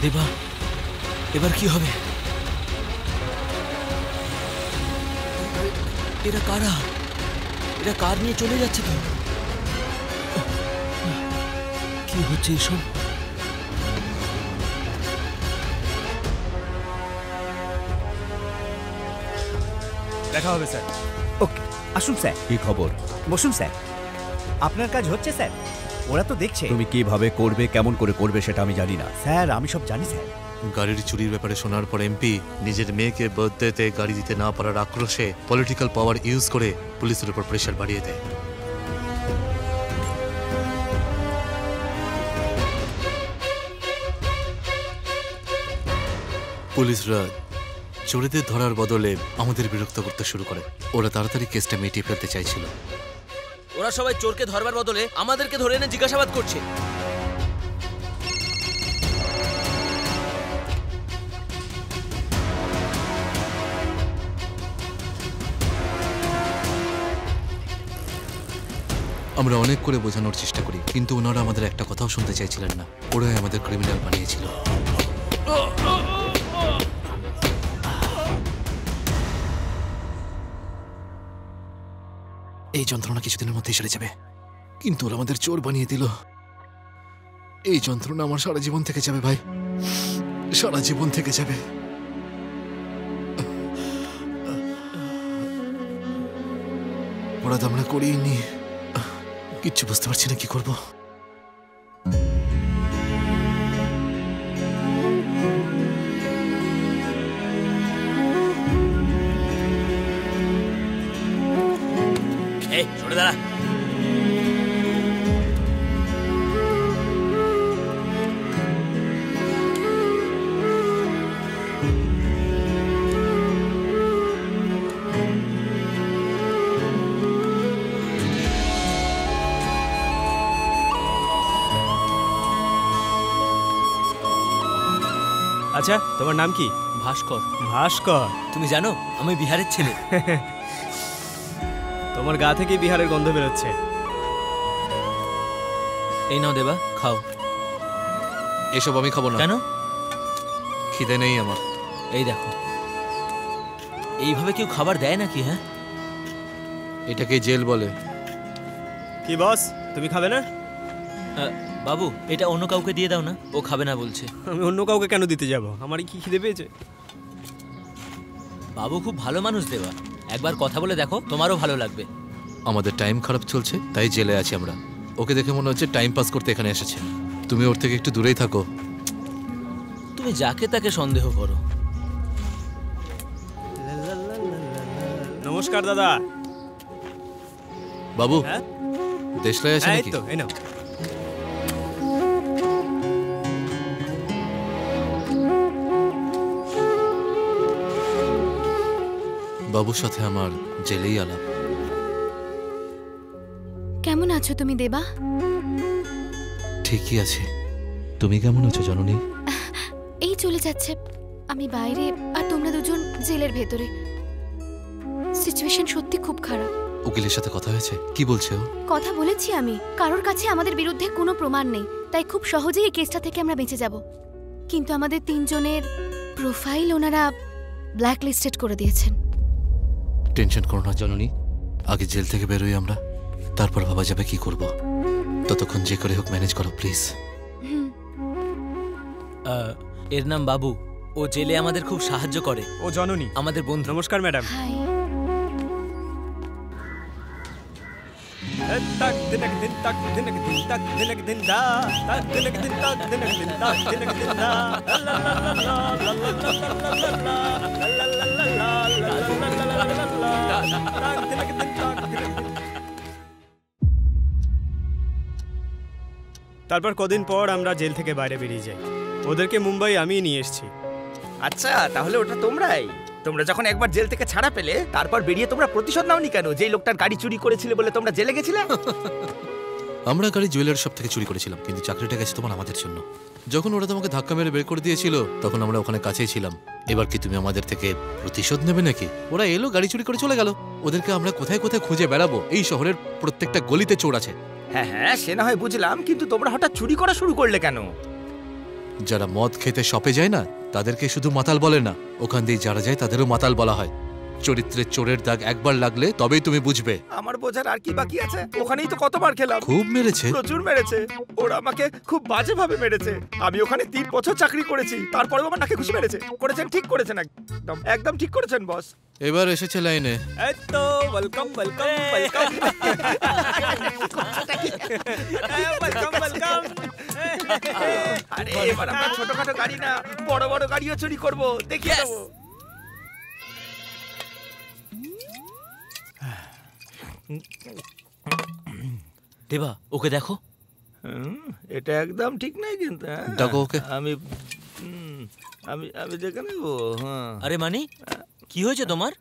দেবা, এবার কি হবে? এরা কারা? এরা কার নিয়ে চলে যাচ্ছে তো? কি হচ্ছে এসব? দেখা হবে স্যার। ওকে, আসুন স্যার। কি খবর? বসুন স্যার। আপনার কাজ হচ্ছে স্যার, ওরা তো দেখছে। তুমি কিভাবে করবে, কেমন করে করবে সেটা আমি জানি না। স্যার আমি সব জানি স্যার। গাড়ির চুরির ব্যাপারে শোনার পর এমপি নিজের মেয়েকে বার্থডেতে গাড়ি দিতে না পারার আক্রোশে পলিটিক্যাল পাওয়ার ইউজ করে পুলিশের উপর প্রেশার বাড়িয়ে দেয়। পুলিশরা চোরেদের ধরার বদলে আমাদের বিরক্ত করতে শুরু করে। ওরা তাড়াতাড়ি কেসটা মিটিয়ে ফেলতে চাইছিল। ওরা সবাই চোরকে ধরবার বদলে আমাদেরকে ধরে এনে জিজ্ঞাসাবাদ করছে। আমরা অনেক করে বোঝানোর চেষ্টা করি, কিন্তু ওনারা আমাদের একটা কথাও শুনতে চাইছিলেন না। ওরাই আমাদের ক্রিমিনাল বানিয়েছিল। এই যন্ত্রণা কিছুদিনের মধ্যেই সেরে যাবে, কিন্তু ওরা আমাদের চোর বানিয়ে দিল। এই যন্ত্রণা আমার সারা জীবন থেকে যাবে ভাই, সারা জীবন থেকে যাবে। অপরাধ আমরা করিনি, কিচ্ছু বুঝতে পারছি না কি করব। এই সরে দাঁড়া। আচ্ছা, তোমার নাম কি? ভাস্কর। ভাস্কর? তুমি জানো আমি বিহারের ছেলে। তোমার গা থেকে বিহারের গন্ধ বেরোচ্ছে। এই নাও দেবা, খাও। এসব আমি খাবো না। কেন? খিদে নেই আমার। এই দেখো। এইভাবে কেউ খাবার দেয় নাকি? হ্যাঁ, এটাকে জেল বলে। কি বস, তুমি খাবে না? বাবু এটা অন্য কাউকে দিয়ে দাও না, ও খাবে না বলছে। আমি অন্য কাউকে কেন দিতে যাব? আমারই কি খিদে পেয়েছে? বাবু খুব ভালো মানুষ দেবা, একবার কথা বলে দেখো, তোমারও ভালো লাগবে। আমাদের টাইম খারাপ চলছে তাই জেলে আছি আমরা। ওকে দেখে মনে হচ্ছে টাইম পাস করতে এখানে এসেছে। তুমি ওর থেকে একটু দূরেই থাকো। তুমি যাকে তাকে সন্দেহ করো। নমস্কার দাদা। বাবু, হ্যাঁ দেশলাই আছে এই নাকি? তো, এই নাও। বাবুর সাথে আমার জেলেই আলাপ। কেমন আছো তুমি দেবা? ঠিকই আছে। তুমি কেমন আছো জননী? এই চলে যাচ্ছে। আমি বাইরে আর তোমরা দুজন জেলের ভেতরে। সিচুয়েশন সত্যি খুব খারাপ। উকিলের সাথে কথা হয়েছে? কি বলছে ও? কথা বলেছি আমি। কারোর কাছে আমাদের বিরুদ্ধে কোনো প্রমাণ নেই, তাই খুব সহজেই এই কেসটা থেকে আমরা বেঁচে যাব। কিন্তু আমাদের তিনজনের প্রোফাইল ওনারা ব্ল্যাক লিস্টেড করে দিয়েছেন। টেনশন করো না জননী, আগে জেল থেকে বেরোই আমরা, তারপর ভাবা যাবে কি করব। ততক্ষণ যে করে হোক ম্যানেজ করো প্লিজ। এর নাম বাবু, ও জেলে আমাদের খুব সাহায্য করে। ও জননী, আমাদের বন্ধু। নমস্কার ম্যাডাম। হাই। তারপর কদিন পর আমরা জেল থেকে বাইরে বেরিয়ে যাই। ওদেরকে মুম্বাই আমি নিয়ে এসেছি। আচ্ছা, তাহলে ওটা তোমরাই। তোমরা যখন একবার জেল থেকে ছাড়া পেলে, তারপর বেরিয়ে তোমরা প্রতিশোধ নাওনি কেন? যেই লোকটার গাড়ি চুরি করেছিলে বলে তোমরা জেলে গেছিলে। আমরা গাড়ি জুয়েলারি শপ থেকে চুরি করেছিলাম, কিন্তু চাকরিটা গেছে তোমার আমাদের জন্য। যখন ওরা তোমাকে ধাক্কা মেরে বের করে দিয়েছিল তখন আমরা ওখানে কাছেই ছিলাম। এবার কি তুমি আমাদের থেকে প্রতিশোধ নেবে নাকি? ওরা এলো, গাড়ি চুরি করে চলে গেল। ওদেরকে আমরা কোথায় কোথায় খুঁজে বেড়াবো? এই শহরের প্রত্যেকটা গলিতে চোর আছে। হ্যাঁ হ্যাঁ, সে না হয় বুঝলাম, কিন্তু তোমরা হঠাৎ চুরি করা শুরু করলে কেন? যারা মদ খেতে শপে যায় না তাদেরকে শুধু মাতাল বলে না, ওখান দিয়ে যারা যায় তাদেরও মাতাল বলা হয়। চরিত্রের চোরের দাগ একবার লাগলে তবেই তুমি বুঝবে। আমার বোঝার আর কি বাকি আছে? ওখানেই তো কতবার খেলাম। খুব মেরেছে, প্রচুর মেরেছে। ওরা আমাকে খুব বাজে ভাবে মেরেছে। আমি ওখানে 3 বছর চাকরি করেছি, তারপরেও আমার নাকে ঘুষি মেরেছে। করেছেন, ঠিক করেছেন, একদম একদম ঠিক করেছেন বস। এবার এসেছে লাইনে। এই তো, welcome welcome welcome welcome welcome. আরে এবার আমরা ছোটখাটো গাড়ি না, বড় বড় গাড়িও চুরি করবো, দেখিয়ে দেবো। দেবা, ওকে দেখো। এটা একদম ঠিক নাই কিন্তু। ডাকো ওকে। আমি আমি আমি দেখে নেব। হ্যাঁ। আরে মানি, কি হয়েছে তোমার?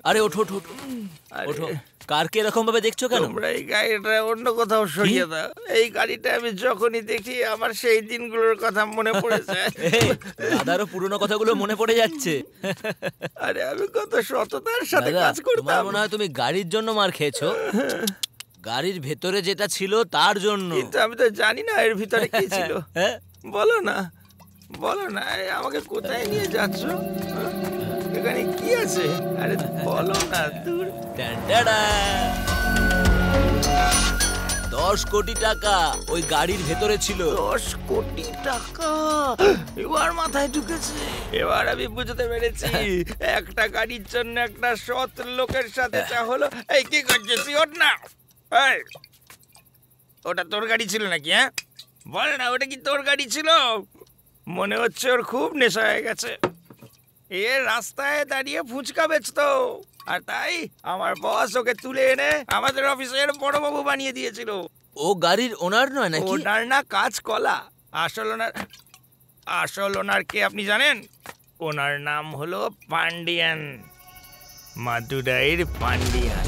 আরে ওঠো ওঠো ওঠো আরে, ওঠো। কারকে এরকম ভাবে দেখছো কেন? তোমরা এই গাড়িটা অন্য কোথাও সরিয়ে দাও। এই গাড়িটা আমি যখনই দেখি আমার সেই দিনগুলোর কথা মনে পড়ে যায়। এই, দাদারও পুরনো কথাগুলো মনে পড়ে যাচ্ছে। আরে আমি কত সততার সাথে দাদা, কাজ তোমার করতাম। মনে হয় তুমি গাড়ির জন্য মার খেয়েছো। গাড়ির ভেতরে যেটা ছিল তার জন্য। কিন্তু আমি তো জানি না এর ভিতরে কি ছিল। হ্যাঁ? বলো না, বলো না, এই আমাকে কোথায় নিয়ে যাচ্ছ? এখানে কি আছে? আরে বলো না। দূর। ট্যান্টাডা! 10 কোটি টাকা ওই গাড়ির ভেতরে ছিল। 10 কোটি টাকা এবার মাথায় ঢুকেছে। এবার আমি বুঝতে পেরেছি একটা গাড়ির জন্য একটা সৎ লোকের সাথে চা হলো। এই কি করছিস? ওঠ না। এই, ওটা তোর গাড়ি ছিল নাকি? হ্যাঁ, বল না, ওটা কি তোর গাড়ি ছিল? মনে হচ্ছে ওর খুব নেশা হয়ে গেছে। এ রাস্তায় দাঁড়িয়ে ফুচকা বেচতো, আর তাই আমার বস ওকে তুলে এনে আমাদের অফিসের বড়বাবু বানিয়ে দিয়েছিল। ও গাড়ির ওনার নয় নাকি? ওনার না, কাজ কলা। আসল ওনার কে আপনি জানেন? ওনার নাম হলো পান্ডিয়ান, মাদুরাইয়ের পান্ডিয়ান।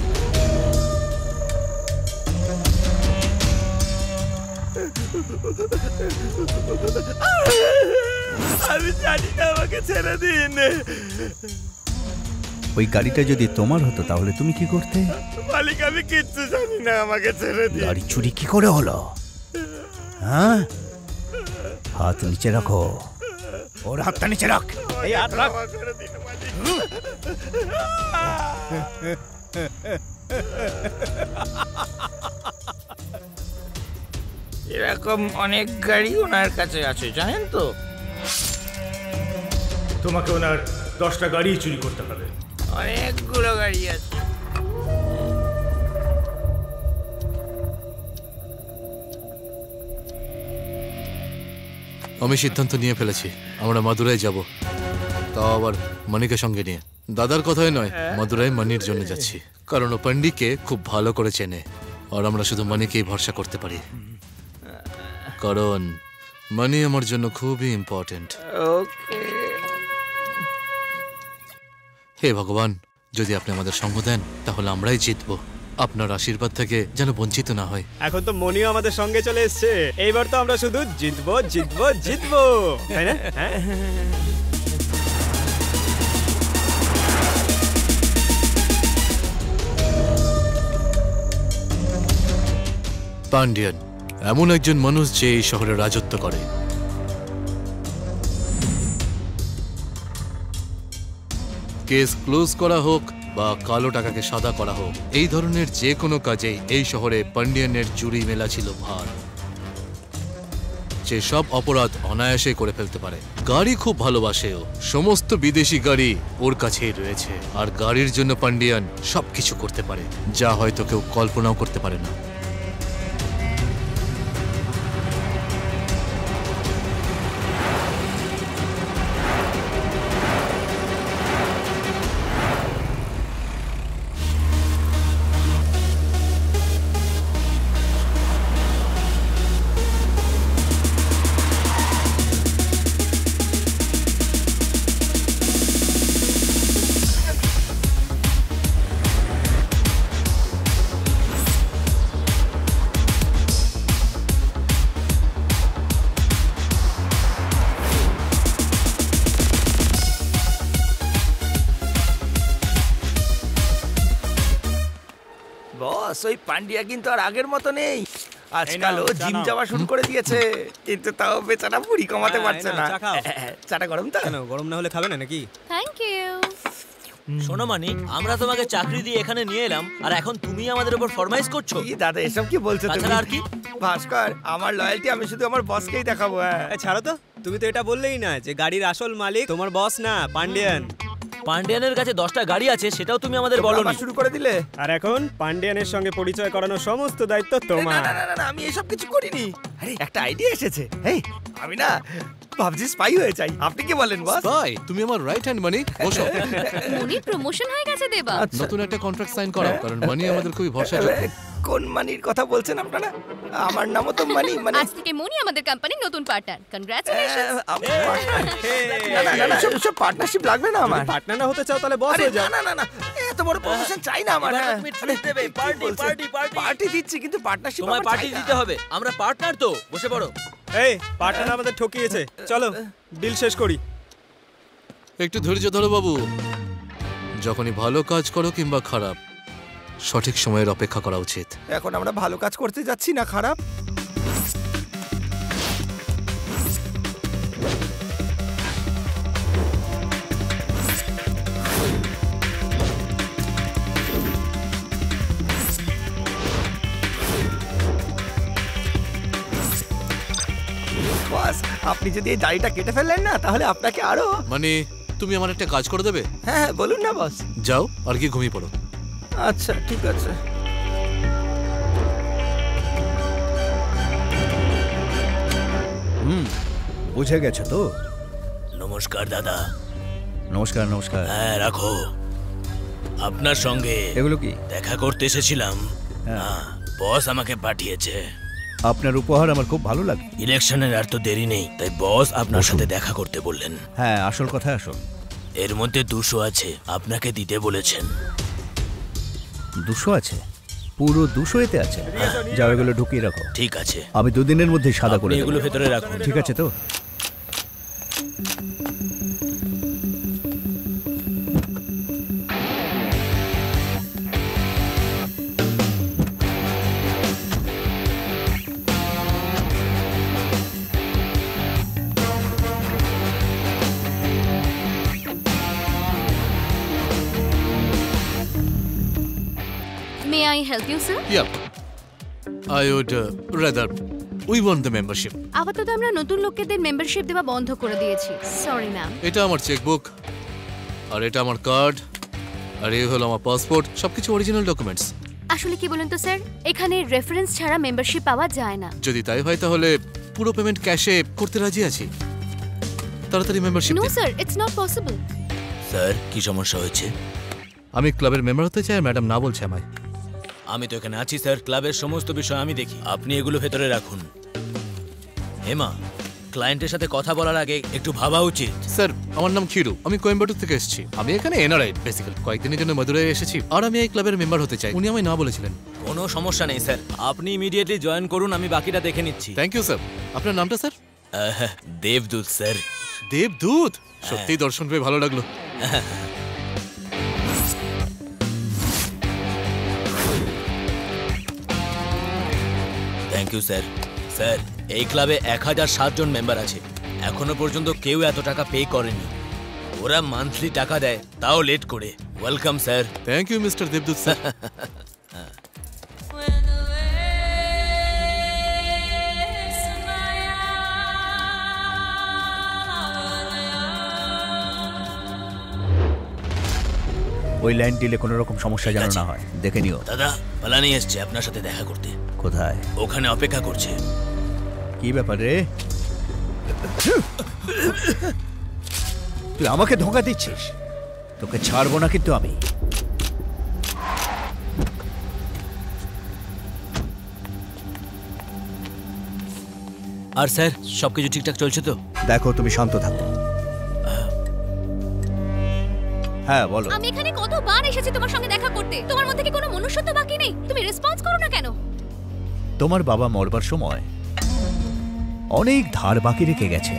আমি জানি না, আমাকে ছেড়ে দিন। ওই গাড়িটা যদি তোমার হতো তাহলে তুমি কি করতে? মালিক, আমি কিচ্ছু জানি না, আমাকে ছেড়ে দিন। গাড়ি চুরি কি করে হলো? হ্যাঁ, হাত নিচে রাখো। ওর হাতটা নিচে রাখ। এই হাত রাখ। এরকম অনেক গাড়ি ওনার কাছে আছে জানেন তো। তোমাকে ওনার 10টা গাড়ি চুরি করতে হবে। অনেকগুলো গাড়ি আছে। আমি সিদ্ধান্ত নিয়ে ফেলেছি, আমরা মাদুরাই যাব, তাও আবার মানিকে সঙ্গে নিয়ে। দাদার কথাই নয়, মাদুরাই মানির জন্য যাচ্ছি, কারণ ও পান্ডিকে খুব ভালো করে চেনে, আর আমরা শুধু মানিকেই ভরসা করতে পারি, কারণ মানি আমার জন্য খুবই ইম্পর্টেন্ট। ওকে। হে ভগবান, যদি আপনি আমাদের সঙ্গ দেন তাহলে আমরাই জিতবো। আপনার আশীর্বাদ থেকে যেন বঞ্চিত না হয়। এখন তো মনিও আমাদের সঙ্গে চলে এসছে, এইবার তো আমরা শুধু জিতবো জিতবো জিতবো, তাই না? পান্ডিয়ান এমন একজন মানুষ যে এই শহরে রাজত্ব করে। কেস ক্লোজ করা হোক বা কালো টাকাকে সাদা করা হোক, এই ধরনের যে কোনো কাজেই এই শহরে পান্ডিয়ানের জুরি মেলা ছিল ভার। যে সব অপরাধ অনায়াসে করে ফেলতে পারে। গাড়ি খুব ভালোবাসে ও, সমস্ত বিদেশি গাড়ি ওর কাছেই রয়েছে, আর গাড়ির জন্য পান্ডিয়ান সবকিছু করতে পারে, যা হয়তো কেউ কল্পনাও করতে পারে না। বস, ওই পান্ডিয়া কিন্তু আর আগের মতো নেই। আজকাল ও জিম যাওয়া শুরু করে দিয়েছে, কিন্তু তাও বেচারা বুড়ি কমাতে পারছে না। চাটা গরম তো? কেন গরম না হলে খাবে না নাকি? Thank you. শোনো মানি, আমরা তোমাকে চাকরি দিয়ে এখানে নিয়ে এলাম, আর এখন তুমি আমাদের উপর ফরমাইশ করছো? কি দাদা এসব কি বলছো তুমি? তাছাড়া আর কি? ভাস্কর, আমার লয়্যালটি আমি শুধু আমার বসকেই দেখাবো। ছাড়ো তো, তুমি তো এটা বললেই না যে গাড়ির আসল মালিক তোমার বস না, পান্ডিয়ান। পান্ডিয়ানের কাছে 10টা গাড়ি আছে, সেটাও তুমি আমাদের বলোনি। শুরু করে দিলে। আর এখন পান্ডিয়ানের সঙ্গে পরিচয় করানোর সমস্ত দায়িত্ব তোমার। না না না, আমি এসব কিছু করিনি। আরে একটা আইডিয়া এসেছে। এই আমি না ভাবছি স্পাই হয়ে যাই। আপনি কি বলেন বস? স্পাই? তুমি আমার রাইট হ্যান্ড মানি। বসো। মনির প্রমোশন হয়ে গেছে দেবা। নতুন একটা কন্ট্রাক্ট সাইন করাও, কারণ মানি আমাদের খুবই ভরসাযোগ্য। কোন মানির কথা বলছেন আপনারা? আমার নামও তো মানি। মানে আজ থেকে মনি আমাদের কোম্পানির নতুন পার্টনার। কংগ্রাচুলেশনস। না না, সব পার্টনারশিপ লাগবে না আমার। পার্টনার না হতে চাও তাহলে বস হয়ে যাও। না না না, এত বড় প্রমোশন চাই না আমার। তুমি ট্রিট দেবে, পার্টি পার্টি পার্টি। পার্টি দিচ্ছি, কিন্তু পার্টনারশিপ তোমায় পার্টি দিতে হবে, আমরা পার্টনার তো। বসে পড়ো। এই পার্টনার আমাদের ঠকিয়েছে, চলো ডিল শেষ করি। একটু ধৈর্য ধরো বাবু, যখনই ভালো কাজ করো কিংবা খারাপ, সঠিক সময়ের অপেক্ষা করা উচিত। এখন আমরা ভালো কাজ করতে যাচ্ছি না খারাপ? বস, আপনি যদি এই দাড়িটা কেটে ফেললেন না, তাহলে আপনাকে আরো। মানে তুমি আমার একটা কাজ করে দেবে? হ্যাঁ বলুন না বস। যাও আর কি ঘুমিয়ে পড়ো। আচ্ছা ঠিক আছে। বুঝে গেছো তো? নমস্কার দাদা। নমস্কার নমস্কার। হ্যাঁ রাখো, আপনার সঙ্গে এগুলো কি? দেখা করতে এসেছিলাম। বস আমাকে পাঠিয়েছে। আপনার উপহার আমার খুব ভালো লাগে। ইলেকশনের আর তো দেরি নেই, তাই বস আপনার সাথে দেখা করতে বললেন। হ্যাঁ আসল কথা আসল। এর মধ্যে 200 আছে, আপনাকে দিতে বলেছেন। 200 আছে? পুরো 200 এতে আছে? যাও এগুলো ঢুকিয়ে রাখো। ঠিক আছে, আমি 2 দিনের মধ্যে সাদা করে দেব। এগুলো ভেতরে রাখুন। ঠিক আছে তো? I help you sir? Yep. I would rather we want the membership. আপাতত আমরা নতুন লোকেদের মেম্বারশিপ দেওয়া বন্ধ করে দিয়েছি। Sorry ma'am. এটা আমার চেকবুক, আর এটা আমার কার্ড, আর এই হলো আমার পাসপোর্ট, সবকিছু অরিজিনাল ডকুমেন্টস। আসলে কি বলুন তো স্যার, এখানে রেফারেন্স ছাড়া মেম্বারশিপ পাওয়া যায় না। যদি তাই হয় তাহলে পুরো পেমেন্ট ক্যাশে করতে রাজি আছি। তাড়াতাড়ি মেম্বারশিপ নো দিন। Sir, it's not possible. Sir কি সমস্যা হয়েছে? আমি ক্লাবের মেম্বার হতে চাই আর ম্যাডাম না বলছে আমায়। আমি তো এখানে আছি স্যার, ক্লাবের সমস্ত বিষয় আমি দেখি, আপনি এগুলো ভেতরে রাখুন। হেমা, ক্লায়েন্টের সাথে কথা বলার আগে একটু ভাবা উচিত। স্যার আমার নাম খিরু, আমি কোয়েম্বাটুর থেকে এসেছি। আমি এখানে এনআরআই বেসিক্যালি, কয়েকদিনের জন্য মদুরাই এসেছি আর আমি এই ক্লাবের মেম্বার হতে চাই। উনি আমায় না বলেছিলেন। কোনো সমস্যা নেই স্যার, আপনি ইমিডিয়েটলি জয়েন করুন, আমি বাকিটা দেখে নিচ্ছি। Thank you sir. আপনার নামটা স্যার? দেবদূত স্যার। দেবদূত? সত্যিই দর্শন পেয়ে ভালো লাগলো। Thank you sir. স্যার এই ক্লাবে 1007 জন মেম্বার আছে, এখনো পর্যন্ত কেউ এত টাকা পে করেনি। ওরা মান্থলি টাকা দেয়, তাও লেট করে। Welcome sir. Thank you mister Debdut sir. ওই লাইন দিলে কোনো রকম সমস্যা যেন না হয়, দেখে নিও। দাদা পালানি এসছে আপনার সাথে দেখা করতে। কোথায়? ওখানে অপেক্ষা করছে। কি ব্যাপার রে? তুই আমাকে ধোঁকা দিচ্ছিস? তোকে ছাড়বো না কিন্তু আমি। আর স্যার সবকিছু ঠিকঠাক চলছে তো? দেখো তুমি শান্ত থাকো। হ্যাঁ বলো। আমি এখানে কতবার এসেছি তোমার সঙ্গে দেখা করতে, তোমার মধ্যে কি কোনো মনুষ্যত্ব বাকি নেই? তুমি রেসপন্স করো না কেন? তোমার বাবা মরবার সময় অনেক ধার বাকি রেখে গেছে।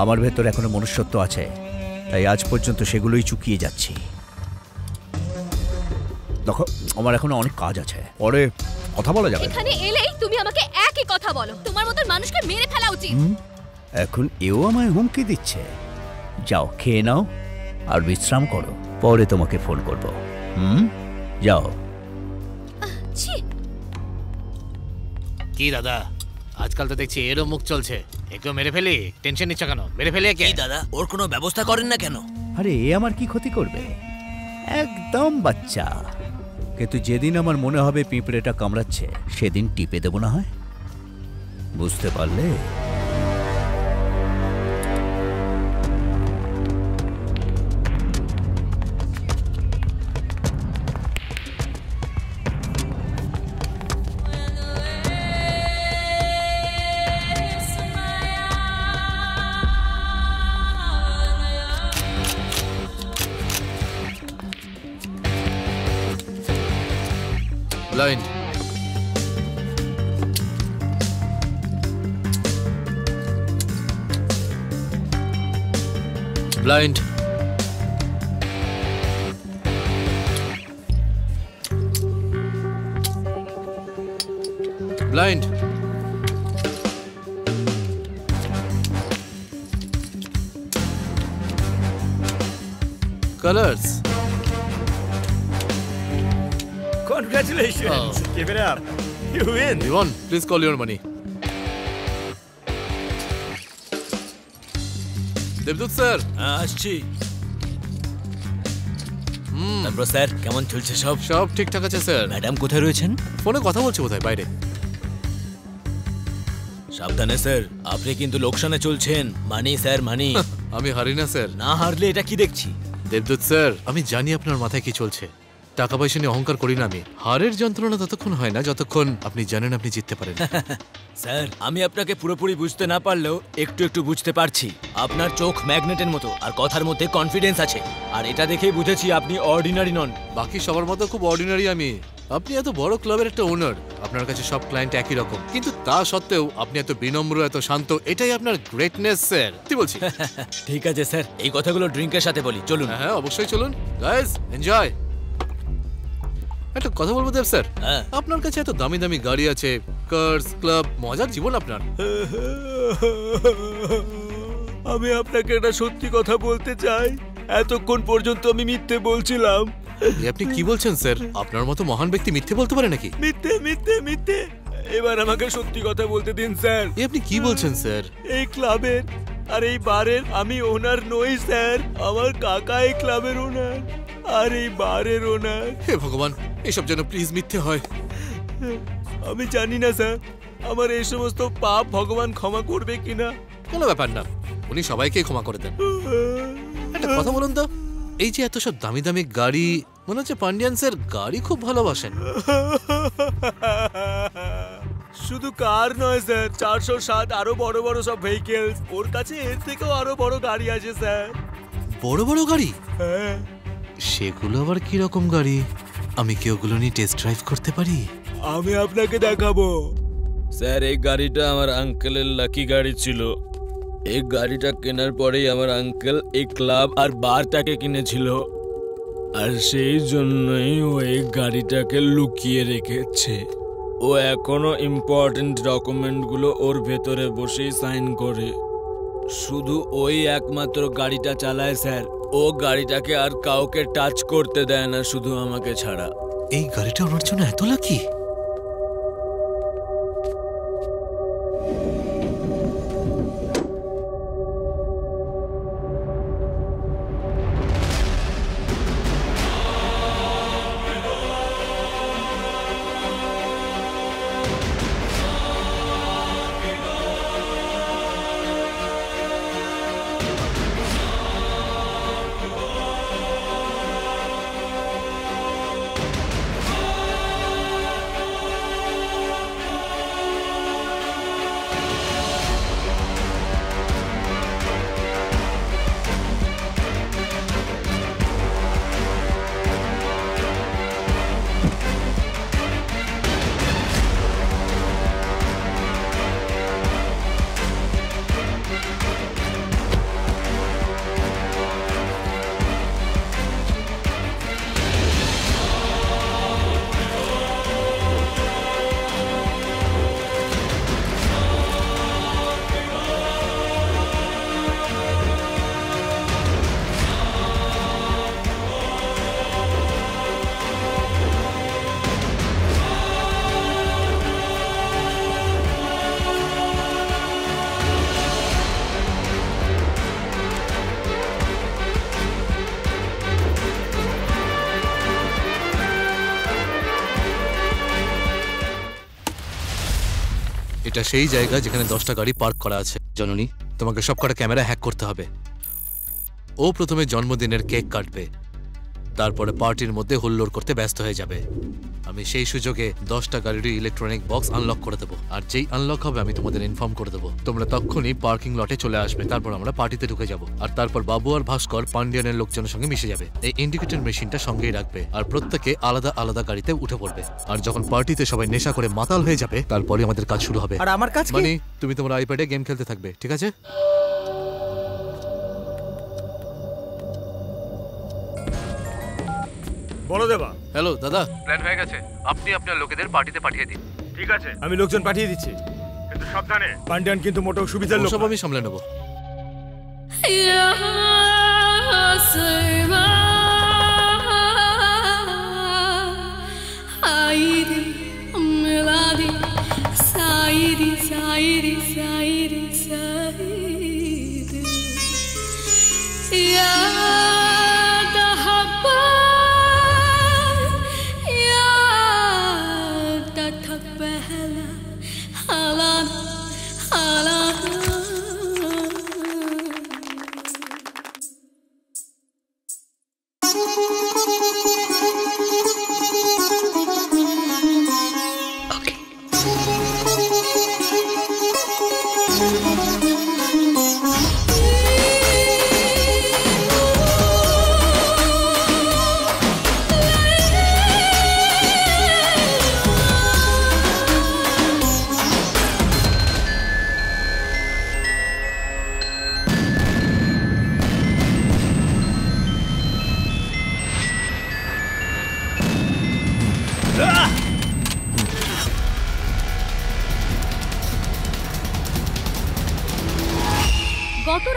আমার ভেতর এখনো মনুষ্যত্ব আছে, তাই আজ পর্যন্ত সেগুলোই চুকিয়ে যাচ্ছি। দেখো আমার এখনো অনেক কাজ আছে, পরে কথা বলা যাবে। এখানে এলেই তুমি আমাকে একই কথা বলো, তোমার মতো মানুষকে মেরে ফেলা উচিত। এখন এও আমায় হুমকি দিচ্ছে। যাও খেয়ে নাও আর বিশ্রাম করো, পরে তোমাকে ফোন করব। যাও। ছি। কি দাদা আজকাল তো দেখছি এরও মুখ চলছে, একটু মেরে ফেলি? টেনশন নিচ্ছ কেন? মেরে ফেলে কে? দাদা ওর কোনো ব্যবস্থা করেন না কেন? আরে এ আমার কি ক্ষতি করবে? একদম বাচ্চা। কিন্তু যেদিন আমার মনে হবে পিঁপড়েটা কামড়াচ্ছে, সেদিন টিপে দেব না হয়। বুঝতে পারলে? Blind. Blind. Blind. Colors. Congratulations. Give it up. You win. Yvonne, please call your money. Debdut sir. আসছি। তারপর স্যার কেমন চলছে সব? সব ঠিকঠাক আছে স্যার। ম্যাডাম কোথায় রয়েছেন? ফোনে কথা বলছে কোথায়? বাইরে। সাবধানে স্যার, আপনি কিন্তু লোকসানে চলছেন। মানি স্যার মানি। আমি হারি না স্যার। না হারলে এটা কি দেখছি? দেবদূত স্যার আমি জানি আপনার মাথায় কি চলছে। টাকা পয়সা নিয়ে অহংকার করি না আমি। হারের যন্ত্রণা ততক্ষণ হয় না যতক্ষণ আপনি জানেন আপনি জিততে পারেন। স্যার আমি আপনাকে পুরোপুরি বুঝতে না পারলেও একটু একটু বুঝতে পারছি। আপনার চোখ ম্যাগনেটের মতো আর কথার মধ্যে কনফিডেন্স আছে, আর এটা দেখেই বুঝেছি আপনি অর্ডিনারি নন। বাকি সবার মতো খুব অর্ডিনারি আমি। আপনি এত বড় ক্লাবের একটা ওনার, আপনার কাছে সব ক্লায়েন্ট একই রকম, কিন্তু তা সত্ত্বেও আপনি এত বিনম্র এত শান্ত, এটাই আপনার গ্রেটনেস স্যার। কি বলছি? ঠিক আছে স্যার, এই কথাগুলো ড্রিঙ্কের সাথে বলি, চলুন। হ্যাঁ অবশ্যই চলুন। Guys enjoy. একটা কথা বলবো দেব স্যার, আপনার কাছে এত দামি দামি গাড়ি আছে, কার্স, ক্লাব, মজার জীবন আপনার। আমি আপনাকে একটা সত্যি কথা বলতে চাই। এতক্ষণ পর্যন্ত আমি মিথ্যে বলছিলাম। আপনি কি বলছেন স্যার? আপনার মতো মহান ব্যক্তি মিথ্যে বলতে পারে নাকি? মিথ্যে মিথ্যে মিথ্যে, এবার আমাকে সত্যি কথা বলতে দিন স্যার। আপনি কি বলছেন স্যার? এই ক্লাবের আর এই বারের আমি ওনার নই স্যার, আমার কাকা এই ক্লাবের ওনার আর এই বারের ওনার। হে ভগবান, এসব যেন প্লিজ মিথ্যে হয়। আমি জানি না স্যার আমার এই সমস্ত পাপ ভগবান ক্ষমা করবে কিনা। কোনো ব্যাপার না, উনি সবাইকে ক্ষমা করে দেন। একটা কথা বলুন তো, এই যে এত সব দামি দামি গাড়ি, মনে হচ্ছে পান্ডিয়ান স্যার গাড়ি খুব ভালোবাসেন। শুধু কার নয় স্যার, 407 আরো বড় বড় সব ভেহিকেলস, ওর কাছে এর থেকেও আরো বড় গাড়ি আছে স্যার। বড় বড় গাড়ি? হ্যাঁ। সেগুলো আবার কি রকম গাড়ি? আমি কি ওগুলো নিয়ে টেস্ট ড্রাইভ করতে পারি? আমি আপনাকে দেখাবো স্যার। এই গাড়িটা আমার আঙ্কেলের লাকি গাড়ি ছিল। এই গাড়িটা কেনার পরেই আমার আঙ্কেল এই ক্লাব আর বারটাকে কিনেছিল, আর সেই জন্যই ও এই গাড়িটাকে লুকিয়ে রেখেছে। ও এখনো ইম্পর্টেন্ট ডকুমেন্টগুলো ওর ভেতরে বসেই সাইন করে। শুধু ওই একমাত্র গাড়িটা চালায় স্যার। ও গাড়িটাকে আর কাউকে টাচ করতে দেয় না, শুধু আমাকে ছাড়া। এই গাড়িটা ওনার জন্য এত লাকি? এটা সেই জায়গা যেখানে 10টা গাড়ি পার্ক করা আছে। জননী, তোমাকে সবকটা ক্যামেরা হ্যাক করতে হবে। ও প্রথমে জন্মদিনের কেক কাটবে, তারপরে পার্টির মধ্যে হুল্লোড় করতে ব্যস্ত হয়ে যাবে। আমি সেই সুযোগে 10টা গাড়ির ইলেকট্রনিক বক্স আনলক করে দেবো, আর যেই আনলক হবে আমি তোমাদের ইনফর্ম করে দেবো। তোমরা তখনই পার্কিং লটে চলে আসবে, তারপর আমরা পার্টিতে ঢুকে যাব। আর তারপর বাবু আর ভাস্কর পান্ডিয়ানের লোকজনের সঙ্গে মিশে যাবে। এই ইন্ডিকেটর মেশিনটা সঙ্গেই রাখবে, আর প্রত্যেকে আলাদা আলাদা গাড়িতে উঠে পড়বে। আর যখন পার্টিতে সবাই নেশা করে মাতাল হয়ে যাবে, তারপরে আমাদের কাজ শুরু হবে। আর আমার কাজ কি? মানে তুমি তোমার আইপ্যাডে গেম খেলতে থাকবে, ঠিক আছে? বলো দেবা। হ্যালো দাদা, প্ল্যান হয়ে গেছে। আপনি আপনার লোকেদের পার্টিতে পাঠিয়ে দিন। ঠিক আছে, আমি লোকজন পাঠিয়ে দিচ্ছি, কিন্তু সাবধানে। পান্ডিয়ান কিন্তু মোটেও সুবিধার লোক। সব আমি সামলে নেব।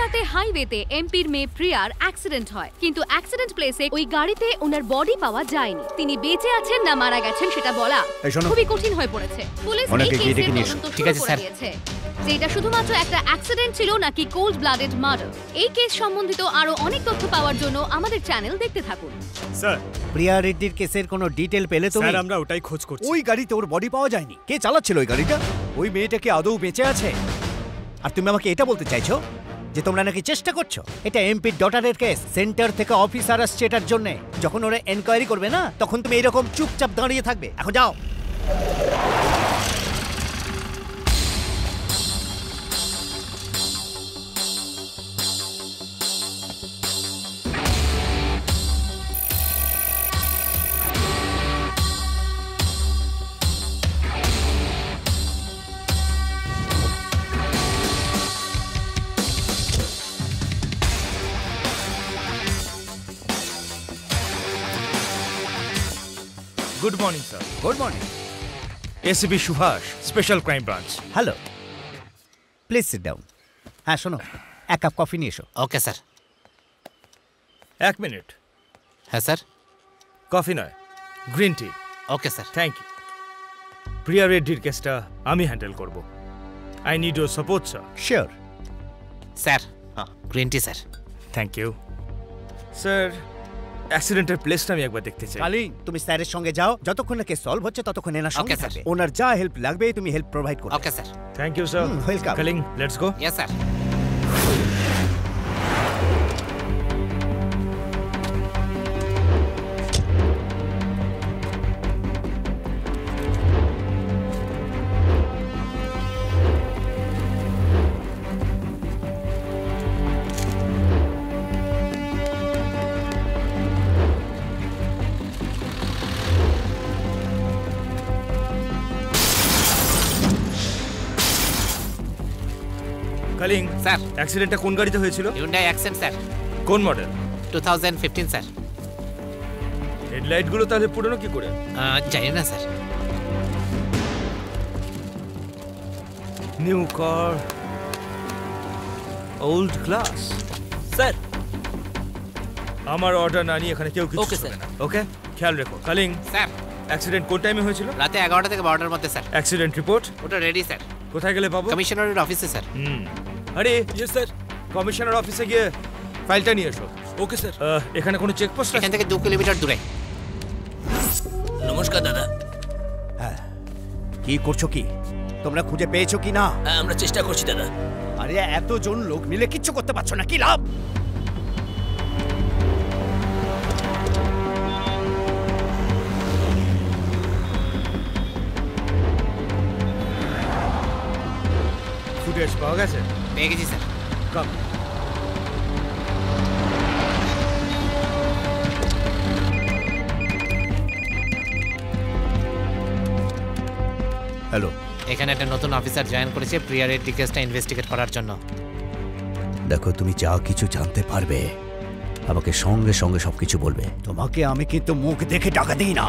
রাতে হাইওয়েতে এমপির মেয়ে প্রিয়ার অ্যাক্সিডেন্ট হয়, কিন্তু অ্যাক্সিডেন্ট প্লেসে ওই গাড়িতে ওনার বডি পাওয়া যায়নি। তিনি বেঁচে আছেন না মারা গেছেন সেটা বলা খুবই কঠিন হয়ে পড়েছে। পুলিশ এই কেসের তদন্ত শুরু করে দিয়েছে যে এটা শুধুমাত্র একটা অ্যাক্সিডেন্ট ছিল নাকি কোল্ড ব্লাডেড মার্ডার। এই কেস সম্বন্ধিত আরো অনেক তথ্য পাওয়ার জন্য আমাদের চ্যানেল দেখতে থাকুন। স্যার, প্রিয়া রেড্ডির কেসের কোনো ডিটেল পেলে তুমি? স্যার, আমরা ওটাই খোঁজ করছি। ওই গাড়িতে ওর বডি পাওয়া যায়নি। কে চালাচ্ছিল ওই গাড়িটা? ওই মেয়েটা কি আদৌ বেঁচে আছে? আর তুমি আমাকে এটা বলতে চাইছো যে তোমরা নাকি চেষ্টা করছো? এটা এমপির ডটারের কেস, সেন্টার থেকে অফিসার আসছে এটার জন্য। যখন ওরা এনকোয়ারি করবে না, তখন তুমি এরকম চুপচাপ দাঁড়িয়ে থাকবে। এখন যাও। Good morning sir. Good morning. ACP Subhash, special crime branch. Hello, please sit down. হ্যাঁ শোনো, এক কাপ কফি নিয়ে এসো। Okay sir. 1 মিনিট। হ্যাঁ স্যার। কফি নয়, green tea. Okay sir. Thank you. Priya রেড্ডির কেসটা আমি হ্যান্ডেল করব। I need your support sir. Sure sir, green tea sir. Thank you sir. অ্যাক্সিডেন্টের প্লেসটা আমি একবার দেখতে চাই। কালিং, তুমি স্যারের সঙ্গে যাও। যতক্ষণ না কেস সলভ হচ্ছে ততক্ষণ এনার সঙ্গে Okay, sir. থাকবে। ওনার যা হেল্প লাগবে তুমি হেল্প প্রোভাইড করো। Okay sir. Thank you sir. Welcome. Calling, let's go. Yes sir. Calling sir. অ্যাক্সিডেন্টটা কোন গাড়িতে হয়েছিল? হিউন্ডাই অ্যাকসেন্ট স্যার, কোন মডেল? 2015 স্যার। হেডলাইটগুলো তাহলে পুরনো কি করে? জানি না sir. New car, old class. Sir, আমার অর্ডার না নিয়ে এখানে কেউ কিছু Okay, করবে sir. না। ওকে, খেয়াল রেখো। কালিং, স্যার, অ্যাক্সিডেন্ট কোন টাইমে হয়েছিল? রাতে 11টা থেকে 12টার মধ্যে স্যার। অ্যাক্সিডেন্ট রিপোর্ট ওটা রেডি স্যার। কোথায় গেলে পাবো? কমিশনারের অফিসে স্যার। আরে ইয়েস স্যার। কমিশনার অফিসে গিয়ে ফাইলটা নিয়ে এসো। Okay sir. এখানে কোনো চেকপোস্ট এখান থেকে 2 কিলোমিটার দূরে। নমস্কার দাদা। কি করছো কি? তোমরা খুঁজে পেয়েছো কি না? হ্যাঁ, আমরা চেষ্টা করছি দাদা। আরে এতজন লোক মিলে কিচ্ছু করতে পারছো না, কি লাভ? ফুটেজ পাওয়া গেছে? পেয়ে গেছি স্যার। কাম। হ্যালো, এখানে একটা নতুন অফিসার জয়েন করেছে প্রিয়া রেড্ডি কেসটা ইনভেস্টিগেট করার জন্য। দেখো তুমি যা কিছু জানতে পারবে আমাকে সঙ্গে সঙ্গে সবকিছু বলবে। তোমাকে আমি কিন্তু মুখ দেখে টাকা দিই না।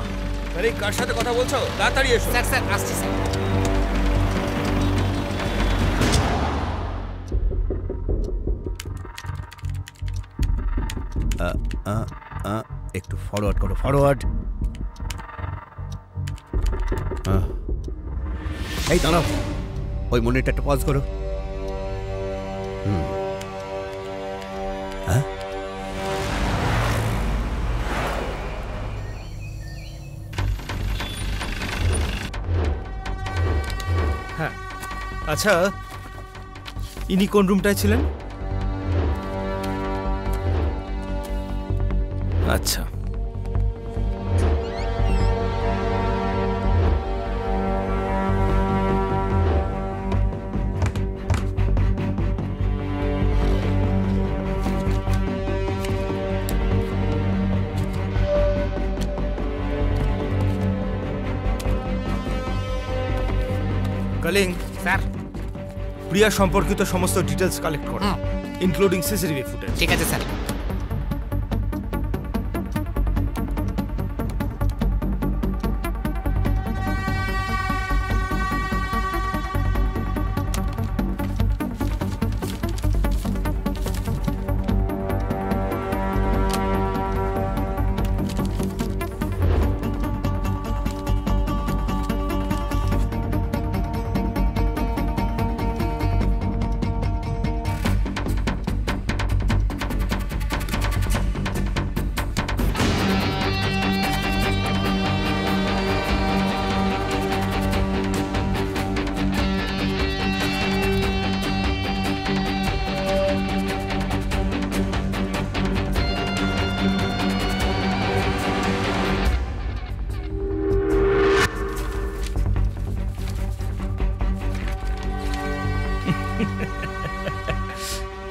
আরে কার সাথে কথা বলছো? তাড়াতাড়ি এসো। স্যার স্যার আসছি স্যার। একটু ফরওয়ার্ড করো, ফরওয়ার্ড। এই দাঁড়াও, ওই মনিটরটা পজ করো। হ্যাঁ, হ্যাঁ। আচ্ছা, ইনি কোন রুমটায় ছিলেন? আচ্ছা, কালিং স্যার। প্রিয়া সম্পর্কিত সমস্ত ডিটেলস কালেক্ট করো, ইনক্লুডিং সিসিটিভি ফুটেজ। ঠিক আছে স্যার।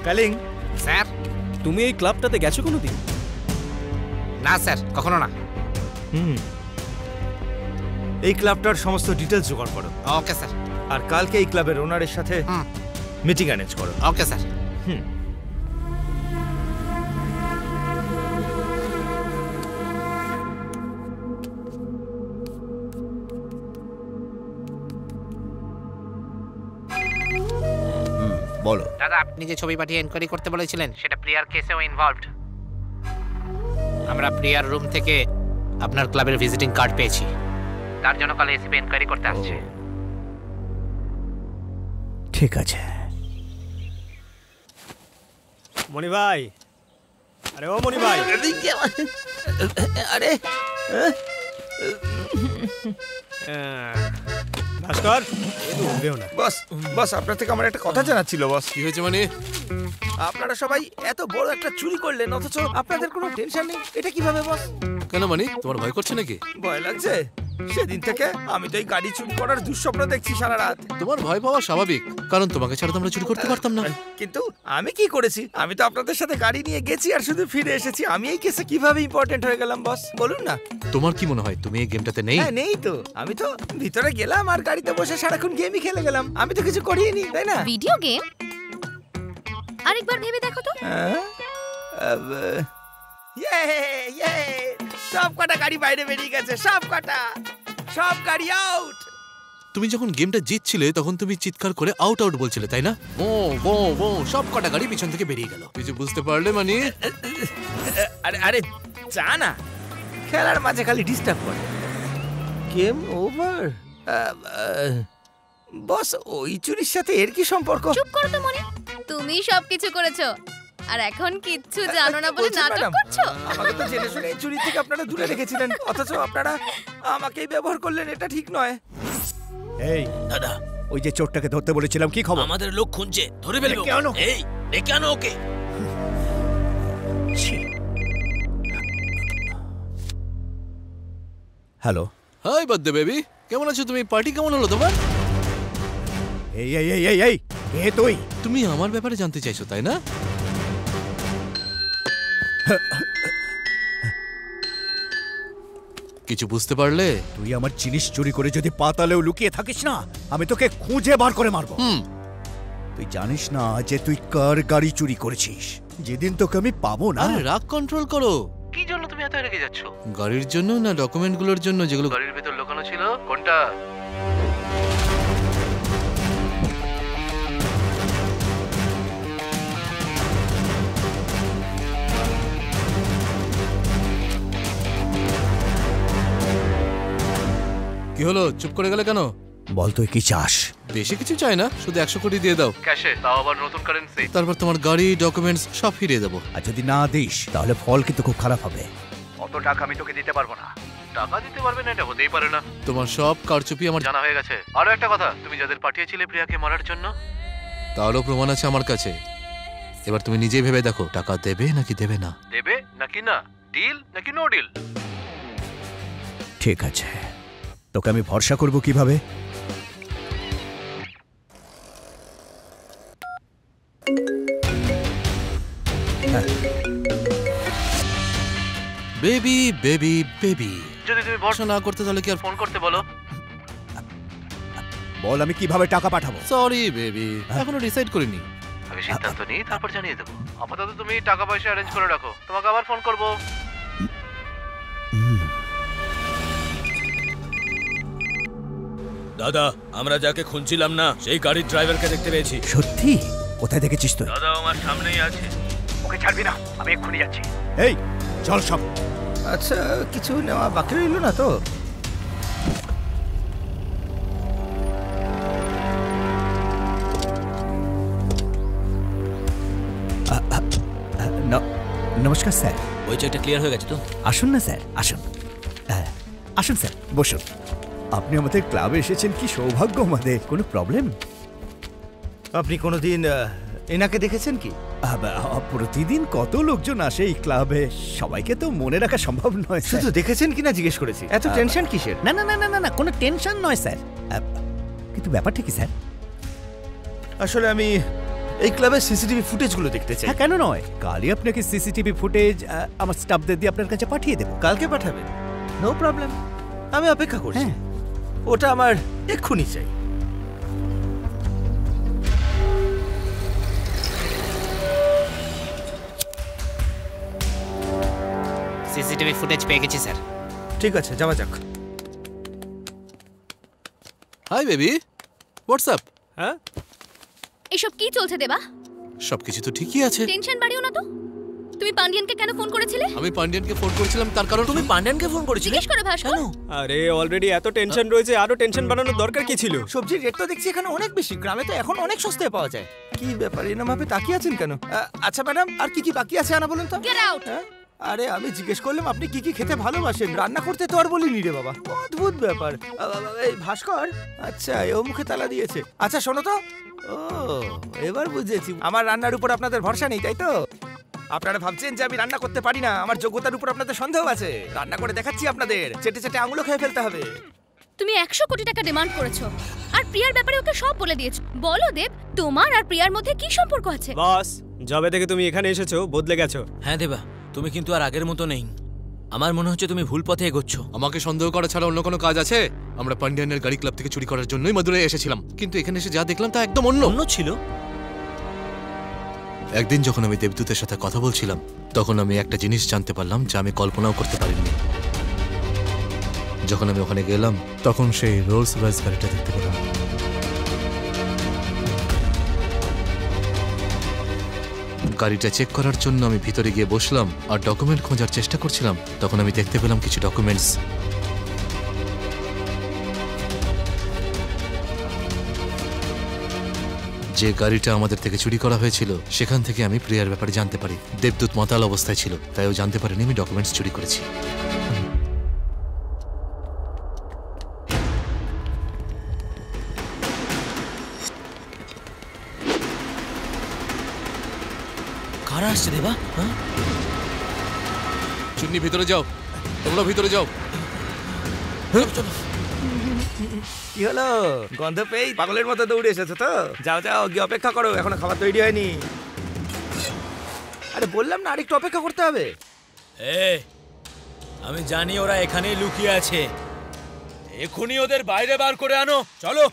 Calling, sir. তুমি এই ক্লাবটাতে গেছো কোনোদিন? না স্যার, কখনো না। এই ক্লাবটার সমস্ত ডিটেলস জোগাড় করো। Okay sir. আর কালকে এই ক্লাবের ওনারের সাথে মিটিং অ্যারেঞ্জ করো। Okay sir. বলো দাদা, আপনি যে ছবি পাঠিয়ে এনকোয়ারি করতে বলেছিলেন সেটা প্রিয়ার কেসেও ইনভলভড। আমরা প্রিয়ার রুম থেকে আপনার ক্লাবের ভিজিটিং কার্ড পেয়েছি। তার জন্য কাল এসিপি এনকোয়ারি করতে আসছে। ঠিক আছে। মনি ভাই, আরে ও মনি ভাই, আরে ভাস্কর, উঠবেও না। বস, বস আপনার থেকে আমার একটা কথা জানার ছিল বস। কি হয়েছে মানে? আপনারা সবাই এত বড় একটা চুরি করলেন অথচ আপনাদের কোনো টেনশন নেই, এটা কিভাবে বস? কেন মানে, তোমার ভয় করছে নাকি? ভয় লাগছে? সেদিন থেকে আমি তো এই গাড়ি চুরি করার দুঃস্বপ্ন দেখছি সারা রাত। তোমার ভয় পাওয়া স্বাভাবিক, কারণ তোমাকে ছাড়া তো আমরা চুরি করতে পারতাম না। কিন্তু আমি কি করেছি? আমি তো আপনাদের সাথে গাড়ি নিয়ে গেছি আর শুধু ফিরে এসেছি। আমি এই কেসে কিভাবে ইম্পর্টেন্ট হয়ে গেলাম বস, বলুন না? তোমার কি মনে হয় তুমি এই গেমটাতে নেই? হ্যাঁ, নেই তো। আমি তো ভিতরে গেলাম আর গাড়িতে বসে সারাক্ষণ গেমই খেলে গেলাম। আমি তো কিছু করিনি, তাই না? Video game? আরেকবার ভেবে দেখো তো। সব কটা গাড়ি বাইরে বেরিয়ে গেছে, সব কটা, সব গাড়ি আউট। তুমি যখন গেমটা জিতছিলে তখন তুমি চিৎকার করে আউট আউট বলছিলে, তাই না? ও ও ও, সব কটা গাড়ি পিছন থেকে বেরিয়ে গেল। কিছু বুঝতে পারলে মানে? আরে আরে যা না, খেলার মাঝে খালি ডিস্টার্ব করে। Game over. বস, ওই চুরির সাথে এর কি সম্পর্ক? চুপ করো তো মনি, তুমি সবকিছু করেছো আর এখন কিচ্ছু জানো না বলে নাটক করছো। আমাকে তো জেনে শুনে চুরি থেকে আপনারা দূরে রেখেছিলেন, অথচ আপনারা আমাকেই ব্যবহার করলেন। এটা ঠিক নয়। এই দাদা, ওই যে চোরটাকে ধরতে বলেছিলাম, কি খবর? আমাদের লোক খুঁজছে, ধরে ফেলবো। কেন? এই ডেকে আনো ওকে। হ্যালো। হাই বাদ্দে বেবি, কেমন আছো তুমি? পার্টি কেমন হলো তোমার? এই এই এই এই এই, কে তুই? তুমি আমার ব্যাপারে জানতে চাইছো, তাই না? কিছু বুঝতে পারলে? তুই আমার জিনিস চুরি করে যদি পাতালেও লুকিয়ে থাকিস না, আমি তোকে খুঁজে বার করে মারবো। তুই জানিস না যে তুই কার গাড়ি চুরি করেছিস? যেদিন তোকে আমি পাবো না। আরে রাগ কন্ট্রোল করো। কি জন্য তুমি এত রেগে যাচ্ছ? গাড়ির জন্য না ডকুমেন্টগুলোর জন্য যেগুলো গাড়ির ভেতর লুকানো ছিল? কোনটা? কি হলো, চুপ করে গেলে কেন? বল তুই কি চাস? বেশি কিছু চাই না, শুধু 100 কোটি দিয়ে দাও ক্যাশে, তাও আবার নতুন কারেন্সি। তারপর তোমার গাড়ি, ডকুমেন্টস সব ফিরিয়ে দেবো। আর যদি না দিস তাহলে ফল কিন্তু খুব খারাপ হবে। অত টাকা আমি তোকে দিতে পারবো না। টাকা দিতে পারবে না এটা হতেই পারে না। তোমার সব কারচুপি আমার জানা হয়ে গেছে। আরো একটা কথা, তুমি যাদের পাঠিয়েছিলে প্রিয়াকে মারার জন্য, তারও প্রমাণ আছে আমার কাছে। এবার তুমি নিজেই ভেবে দেখো, টাকা দেবে নাকি দেবে না? দেবে নাকি না? ডিল নাকি নো ডিল? ঠিক আছে, তোকে আমি ভরসা করব কিভাবে? বেবি বেবি বেবি, যদি তুমি ভরসা না করতে তাহলে কি আর ফোন করতে বলো? বল আমি কিভাবে টাকা পাঠাবো? সরি বেবি, এখনো ডিসাইড করিনি। আগে সিদ্ধান্ত নিই, তারপর জানিয়ে দেবো। আপাতত তুমি টাকা পয়সা অ্যারেঞ্জ করে রাখো, তোমাকে আবার ফোন করব। দাদা, আমরা যাকে খুঁজছিলাম না সেই গাড়ির ড্রাইভারকে দেখতে পেয়েছি। সত্যি? কোথায় দেখেছিস তুই? দাদা, আমার সামনেই আছে। ওকে ছাড়বি না, আমি এক্ষুনি যাচ্ছি। এই চল সব। আচ্ছা, কিছু নেওয়া বাকি রইল না তো? নমস্কার স্যার। ওই চেকটা ক্লিয়ার হয়ে গেছে তো? আসুন না স্যার, আসুন। আসুন স্যার, বসুন। আপনি আমাদের ক্লাবে এসেছেন, কি সৌভাগ্য আমাদের। কোনো প্রবলেম? আপনি কোনোদিন এনাকে দেখেছেন কি? প্রতিদিন কত লোকজন আসে এই ক্লাবে, সবাইকে তো মনে রাখা সম্ভব নয়। শুধু দেখেছেন কিনা জিজ্ঞেস করেছি। এত টেনশন কিসের? না না না না না না, কোনো টেনশন নয় স্যার। কিন্তু ব্যাপারটা কি স্যার? আসলে আমি এই ক্লাবের সিসিটিভি ফুটেজগুলো দেখতে চাই। হ্যাঁ কেন নয়, কালই আপনাকে সিসিটিভি ফুটেজ আমার স্টাফদের দিয়ে আপনার কাছে পাঠিয়ে দেবো। কালকে পাঠাবেন? নো প্রবলেম, আমি অপেক্ষা করছি। ওটা আমার এক্ষুনি চাই। সিসিটিভি ফুটেজ পেয়ে গেছি স্যার। ঠিক আছে, যাওয়া যাক। Hi baby, WhatsApp? হ্যাঁ, এসব কি চলছে দেবা? সবকিছু তো ঠিকই আছে। টেনশন বাড়িও না তো। তুমি পান্ডিয়ানকে কেন ফোন করেছিলে? আমি পান্ডিয়ানকে ফোন করেছিলাম তার কারণ তুমি পান্ডিয়ানকে ফোন করেছিলে? জিজ্ঞেস করো ভাস্কর। আরে অলরেডি এত টেনশন রয়েছে, আরো টেনশন বাড়ানোর দরকার কি ছিল? সবজির রেট তো দেখছি এখানে অনেক বেশি, গ্রামে তো এখন অনেক সস্তায় পাওয়া যায়। কি ব্যাপার, এরকম ভাবে তাকিয়ে আছেন কেন? আচ্ছা ম্যাডাম, আর কি কি বাকি আছে আনা বলুন তো। Get out. আরে আমি জিজ্ঞেস করলাম আপনি কি কি খেতে ভালোবাসেন, রান্না করতে তো আর বলিনি রে বাবা। অদ্ভুত ব্যাপার। এই ভাস্কর, আচ্ছা এও মুখে তালা দিয়েছে। আচ্ছা শোনো তো, ও এবার বুঝেছি, আমার রান্নার উপর আপনাদের ভরসা নেই তাই তো? আপনারা ভাবছেন যে আমি রান্না করতে পারি না, আমার যোগ্যতার উপর আপনাদের সন্দেহ আছে। রান্না করে দেখাচ্ছি আপনাদের, চেটে চেটে আঙুলো খেয়ে ফেলতে হবে। তুমি 100 কোটি টাকা ডিমান্ড করেছো আর প্রিয়ার ব্যাপারে ওকে সব বলে দিয়েছো। বলো দেব, তোমার আর প্রিয়ার মধ্যে কি সম্পর্ক আছে? বস, যবে থেকে তুমি এখানে এসেছো বদলে গেছো। হ্যাঁ দেবা, তুমি কিন্তু আর আগের মতো নেই। আমার মনে হচ্ছে তুমি ভুল পথে এগোচ্ছ। আমাকে সন্দেহ করা ছাড়া অন্য কোনো কাজ আছে? আমরা পান্ডিয়ানের গাড়ি ক্লাব থেকে চুরি করার জন্যই মাদুরাই এসেছিলাম, কিন্তু এখানে এসে যা দেখলাম তা একদম অন্য ছিল। একদিন যখন আমি দেবদূতের সাথে কথা বলছিলাম, তখন আমি একটা জিনিস জানতে পারলাম যা আমি কল্পনাও করতে পারিনি। যখন আমি ওখানে গেলাম তখন সেই রোলস রয়েস গাড়িটা দেখতে পেলাম। গাড়িটা চেক করার জন্য আমি ভিতরে গিয়ে বসলাম আর ডকুমেন্ট খোঁজার চেষ্টা করছিলাম। তখন আমি দেখতে পেলাম কিছু ডকুমেন্টস। যে গাড়িটা আমাদের থেকে চুরি করা হয়েছিল সেখান থেকে আমি প্রিয়ার ব্যাপারে জানতে পারি। দেবদূত মাতাল অবস্থায় ছিল, তাই ও জানতে পারেনি আমি ডকুমেন্টস চুরি করেছি। কারা আসছে দেবা? চুন্নি ভিতরে যাও, তোমরা ভিতরে যাও। কি হলো, গন্ধ পেয়ে পাগলের মতো দৌড়ে এসেছো তো? যাও যাও, গিয়ে অপেক্ষা করো, এখনো খাবার তৈরি হয়নি। আরে বললাম না আরেকটু অপেক্ষা করতে হবে। আমি জানি ওরা এখানেই লুকিয়ে আছে, এখনই ওদের বাইরে বার করে আনো। চলো।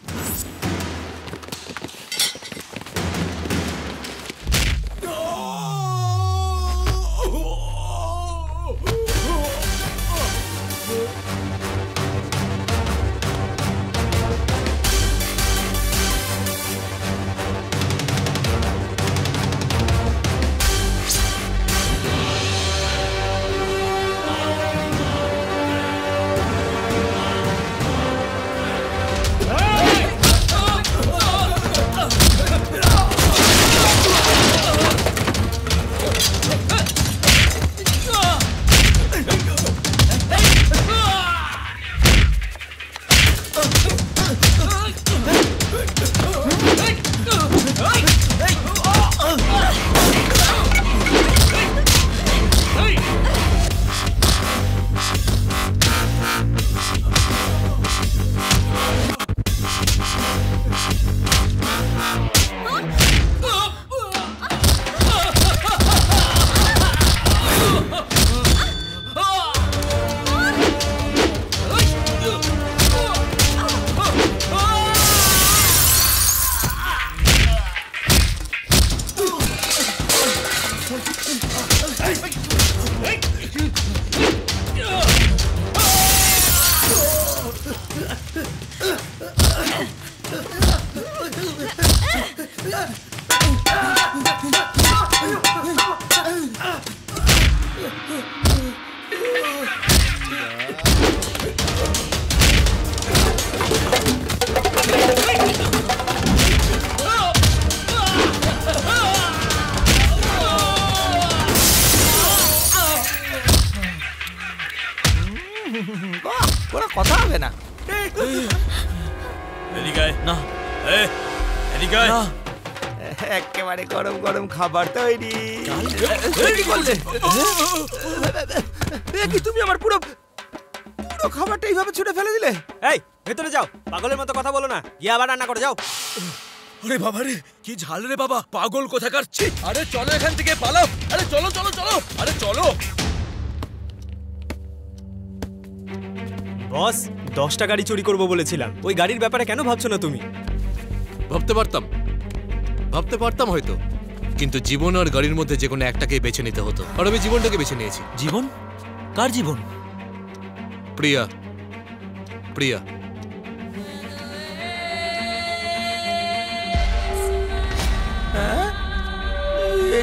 কোনো কথা হবে না। একেবারে গরম গরম খাবার তৈরি। কি তুমি আমার পুরো পুরো খাবারটা এইভাবে ছুঁড়ে ফেলে দিলে? এই ভেতরে যাও, পাগলের মতো কথা বলো না, গিয়ে আবার রান্না করে যাও। আরে বাবা রে, কি ঝাল রে বাবা, পাগল কোথাকার! ছি! আরে চলো এখান থেকে, পালাও! আরে চলো চলো চলো, আরে চলো! বস, 10টা গাড়ি চুরি করবো বলেছিলাম। ওই গাড়ির ব্যাপারে কেন ভাবছো না তুমি? ভাবতে পারতাম হয়তো, কিন্তু জীবন আর গাড়ির মধ্যে যে কোনো একটাকেই বেছে নিতে হতো, আর আমি জীবনটাকে বেছে নিয়েছি। জীবন? কার জীবন? প্রিয়া। প্রিয়া।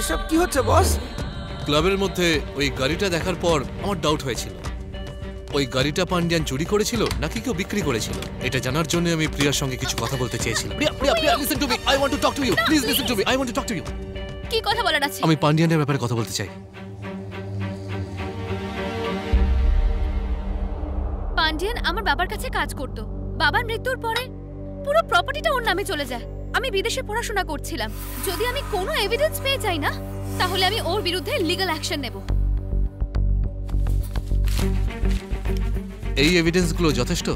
এসব কি হচ্ছে বস? ক্লাবের মধ্যে ওই গাড়িটা দেখার পর আমার ডাউট হয়েছিল, ওই গাড়িটা পান্ডিয়ান চুরি করেছিল নাকি কেউ বিক্রি করেছিল। এটা জানার জন্য আমি প্রিয়ার সঙ্গে কিছু কথা বলতে চেয়েছিলাম। Priya, listen to me, I want to talk to you, please listen to me, I want to talk to you. কি কথা বলার আছে? আমি পান্ডিয়ানের ব্যাপারে কথা বলতে চাই। পান্ডিয়ান আমার বাবার কাছে কাজ করত। বাবার মৃত্যুর পরে পুরো প্রপার্টিটা ওর নামে চলে যায়। আমি বিদেশে পড়াশোনা করছিলাম। যদি আমি কোনো এভিডেন্স পেয়ে যাই না, তাহলে আমি ওর বিরুদ্ধে লিগ্যাল অ্যাকশন নেব। এই এভিডেন্সগুলো যথেষ্ট?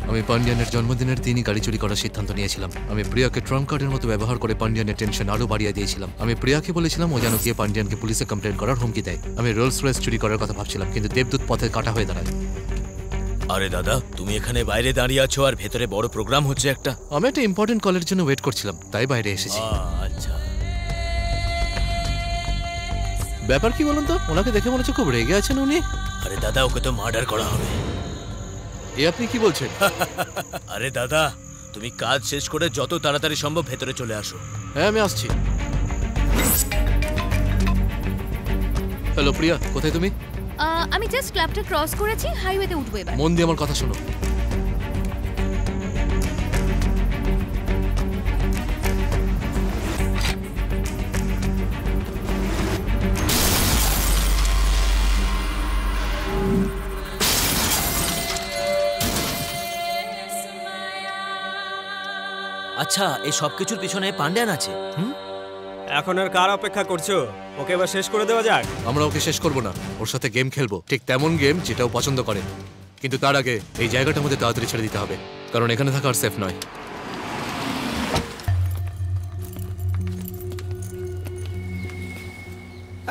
আমি পান্ডিয়ানের জন্মদিনের দিনই গাড়ি চুরি করার সিদ্ধান্ত নিয়েছিলাম। আমি প্রিয়াকে ট্রাম্প কার্ডের মতো ব্যবহার করে পান্ডিয়ানের টেনশন আরো বাড়িয়ে দিয়েছিলাম। আমি প্রিয়াকে বলেছিলাম ও যেন গিয়ে পান্ডিয়ানকে পুলিশে কমপ্লেন করার হুমকি দেয়। আমি রোলস রয়েস চুরি করার কথা ভাবছিলাম, কিন্তু দেবদূত পথে কাটা হয়ে দাঁড়ায়। আরে দাদা, তুমি এখানে বাইরে দাঁড়িয়ে আছো আর ভেতরে বড় প্রোগ্রাম হচ্ছে একটা। আমি একটা ইম্পর্টেন্ট কলের জন্য ওয়েট করছিলাম, তাই বাইরে এসেছি। আচ্ছা, ব্যাপার কি বলুন তো? ওনাকে দেখে মনে হচ্ছে খুব রেগে আছেন উনি। আরে দাদা, ওকে তো মার্ডার করা হবে। এ আপনি কি বলছেন? আরে দাদা, তুমি কাজ শেষ করে যত তাড়াতাড়ি সম্ভব ভেতরে চলে আসো। হ্যাঁ, আমি আসছি। হ্যালো প্রিয়া, কোথায় তুমি? আমি জাস্ট ক্লাবটা ক্রস করেছি, হাইওয়েতে উঠবো এবার। মন দিয়ে আমার কথা শোনো। আচ্ছা, এই সব কিছুর পিছনে পান্ডিয়ান আছে? এখন আর কার অপেক্ষা করছো? ওকে এবার শেষ করে দেওয়া যাক। আমরা ওকে শেষ করব না, ওর সাথে গেম খেলবো, ঠিক তেমন গেম যেটা ও পছন্দ করে। কিন্তু তার আগে এই জায়গাটার মধ্যে তাড়াতাড়ি ছেড়ে দিতে হবে, কারণ এখানে থাকা আর সেফ নয়।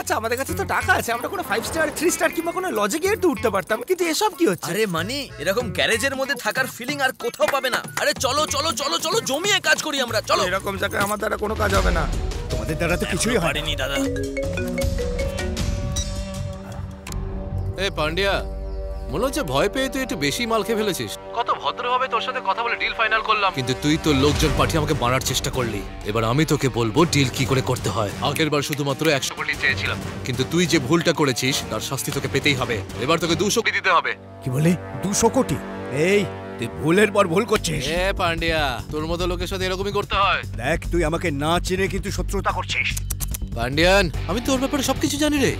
আচ্ছা, আমাদের কাছে তো টাকা আছে, আমরা কোনো 5 স্টার 3 স্টার কিংবা কোনো লজে গিয়ে একটু উঠতে পারতাম, কিন্তু এসব কি হচ্ছে? আরে মানে এরকম গ্যারেজের মধ্যে থাকার ফিলিং আর কোথাও পাবে না। আরে চলো চলো চলো চলো, জমিয়ে কাজ করি আমরা, চলো। এরকম জায়গায় আমার দ্বারা কোনো কাজ হবে না। তোমাদের দ্বারা তো কিছুই হয়নি দাদা। এ পান্ডিয়া, মনে হচ্ছে ভয় পেয়ে তুই একটু বেশি মাল খেয়ে ফেলেছিস। কত ভদ্রভাবে তোর সাথে কথা বলে ডিল ফাইনাল করলাম, কিন্তু তুই তো লোকজন পাঠিয়ে আমাকে মারার চেষ্টা করলি। এবার আমি তোকে বলবো ডিল কি করে করতে হয়। আগের বার শুধুমাত্র 100 কোটি চেয়েছিলাম, কিন্তু তুই যে ভুলটা করেছিস তার শাস্তি তোকে পেতেই হবে। এবার তোকে 200 কোটি দিতে হবে। কি বলে 200 কোটি? এই তুই ভুলের পর ভুল করছিস। এ পান্ডিয়া, তোর মতো লোকের সাথে এরকমই করতে হয়। দেখ, তুই আমাকে না চিনে কিন্তু শত্রুতা করছিস। পান্ডিয়ান, আমি তোর ব্যাপারে সবকিছু জানি রে,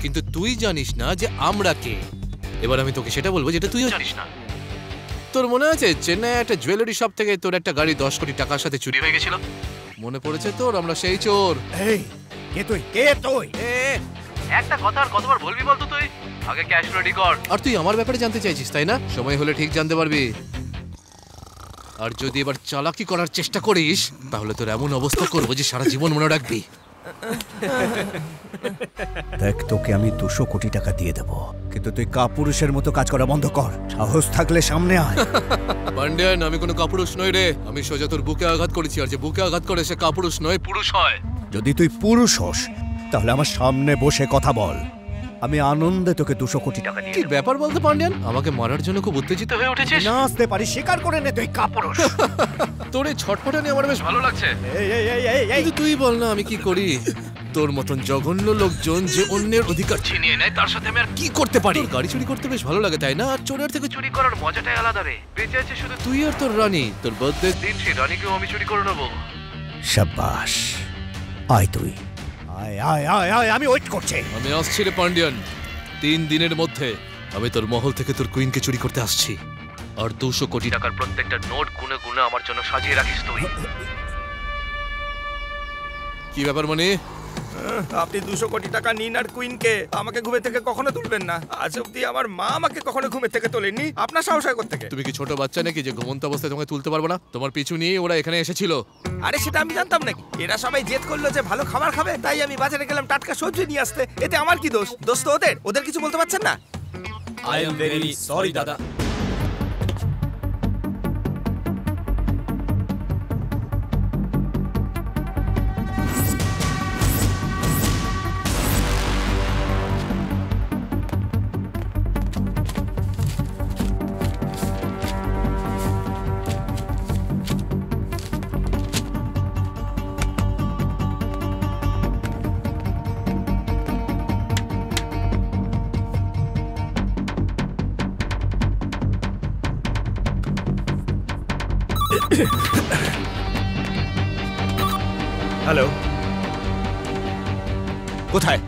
কিন্তু তুই জানিস না যে আমরা কে। এবার আমি তোকে সেটা বলবো যেটা তুইও জানিস না। তোর মনে আছে চেন্নাই একটা জুয়েলারি শপ থেকে তোর একটা গাড়ি 10 কোটি টাকার সাথে চুরি হয়ে গেছিল? মনে পড়েছে তোর? আমরা সেই চোর। এই কে তুই? কে তুই? একটা কথা আর কতবার বলবি বলতো তুই? আগে ক্যাশ রেডি কর। আর তুই আমার ব্যাপারে জানতে চাইছিস, তাই না? সময় হলে ঠিক জানতে পারবি। আর যদি এবার চালাকি করার চেষ্টা করিস, তাহলে তোর এমন অবস্থা করবো যে সারা জীবন মনে রাখবি। দেখ, তোকে আমি 200 কোটি টাকা দিয়ে দেবো, কিন্তু তুই কাপুরুষের মতো কাজ করা বন্ধ কর। সাহস থাকলে সামনে আয়। পান্ডিয়ান, আমি কোনো কাপুরুষ নই রে। আমি সোজা তোর বুকে আঘাত করেছি, আর যে বুকে আঘাত করে সে কাপুরুষ নয়, পুরুষ হয়। যদি তুই পুরুষ হোস, তাহলে আমার সামনে বসে কথা বল। আমি আনন্দে তোকে 200 কোটি টাকা দিয়ে কি ব্যাপার বলতে পান্ডিয়ান? আমাকে মারার জন্য খুব উত্তেজিত হয়ে উঠেছিস? না আসতে পারি, স্বীকার করে নে তুই কাপুরুষ। তোর এই ছটফটানি আমার বেশ ভালো লাগছে। এই এই এই এই এই কিন্তু তুই বল না আমি কি করি? তোর মতন জঘন্য লোকজন যে অন্যের অধিকার ছিনিয়ে নেয়, তার সাথে আমি আর কি করতে পারি? গাড়ি চুরি করতে বেশ ভালো লাগে, তাই না? আর চোরের থেকে চুরি করার মজাটাই আলাদা রে। বেঁচে আছে শুধু তুই আর তোর রানী। তোর বার্থডে দিন সেই রানীকেও আমি চুরি করে নেবো। শাবাশ, আয় তুই, আয় আয় আয় আয়, আমি ওয়েট করছি। আমি আসছি রে পান্ডিয়ান। 3 দিনের মধ্যে আমি তোর মহল থেকে তোর কুইনকে চুরি করতে আসছি, আর 200 কোটি টাকার প্রত্যেকটা নোট গুনে গুনে আমার জন্য সাজিয়ে রাখিস তুই। কি ব্যাপার মানে? আপনি 200 কোটি টাকা নিন আর কুইনকে আমাকে ঘুমে থেকে কখনো তুলবেন না। আজ অব্দি আমার মা আমাকে কখনো ঘুমে থেকে তোলেনি। আপনার সাহস হয় কোত্থেকে? তুমি কি ছোট বাচ্চা নাকি যে ঘুমন্ত অবস্থায় তোমাকে তুলতে পারবো না? তোমার পিছু নিয়ে ওরা এখানে এসেছিল। আরে সেটা আমি জানতাম নাকি? এরা সবাই জেদ করলো যে ভালো খাবার খাবে, তাই আমি বাজারে গেলাম টাটকা সবজি নিয়ে আসতে। এতে আমার কি দোষ? দোষ তো ওদের কিছু বলতে পারছেন না? আই এম ভেরি সরি দাদা। হ্যালো, কোথায়?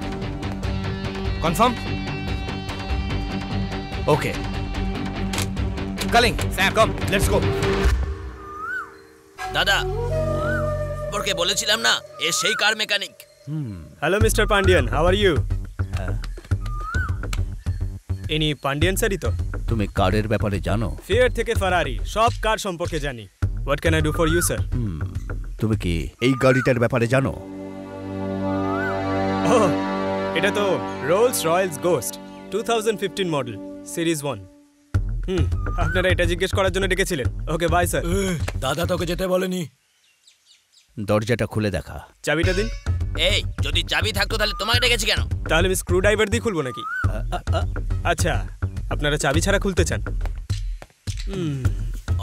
Confirm? Okay calling, sir come, let's go. দাদা, পরকে বলেছিলাম না এ সেই car mechanic. Hello mister Pandian, how are you? ইনি পান্ডিয়ান স্যারই তো? তুমি কারের ব্যাপারে জানো? ফিয়ার থেকে ফারারি সব কার সম্পর্কে জানি। What can I do for you sir? তুমি কি এই গাড়িটার ব্যাপারে জানো? ওহ, এটা তো Rolls Royce Ghost 2015 model series 1। আপনারা এটা জিজ্ঞেস করার জন্য ডেকেছিলেন? Okay bye sir. দাদা তোকে যেতে বলেনি। দরজাটা খুলে দেখা। চাবিটা দিন। এই যদি চাবি থাকতো তাহলে তোমাকে ডেকেছি কেন? তাহলে আমি স্ক্রু ড্রাইভার দিয়ে খুলবো নাকি? আচ্ছা, আপনারা চাবি ছাড়া খুলতে চান?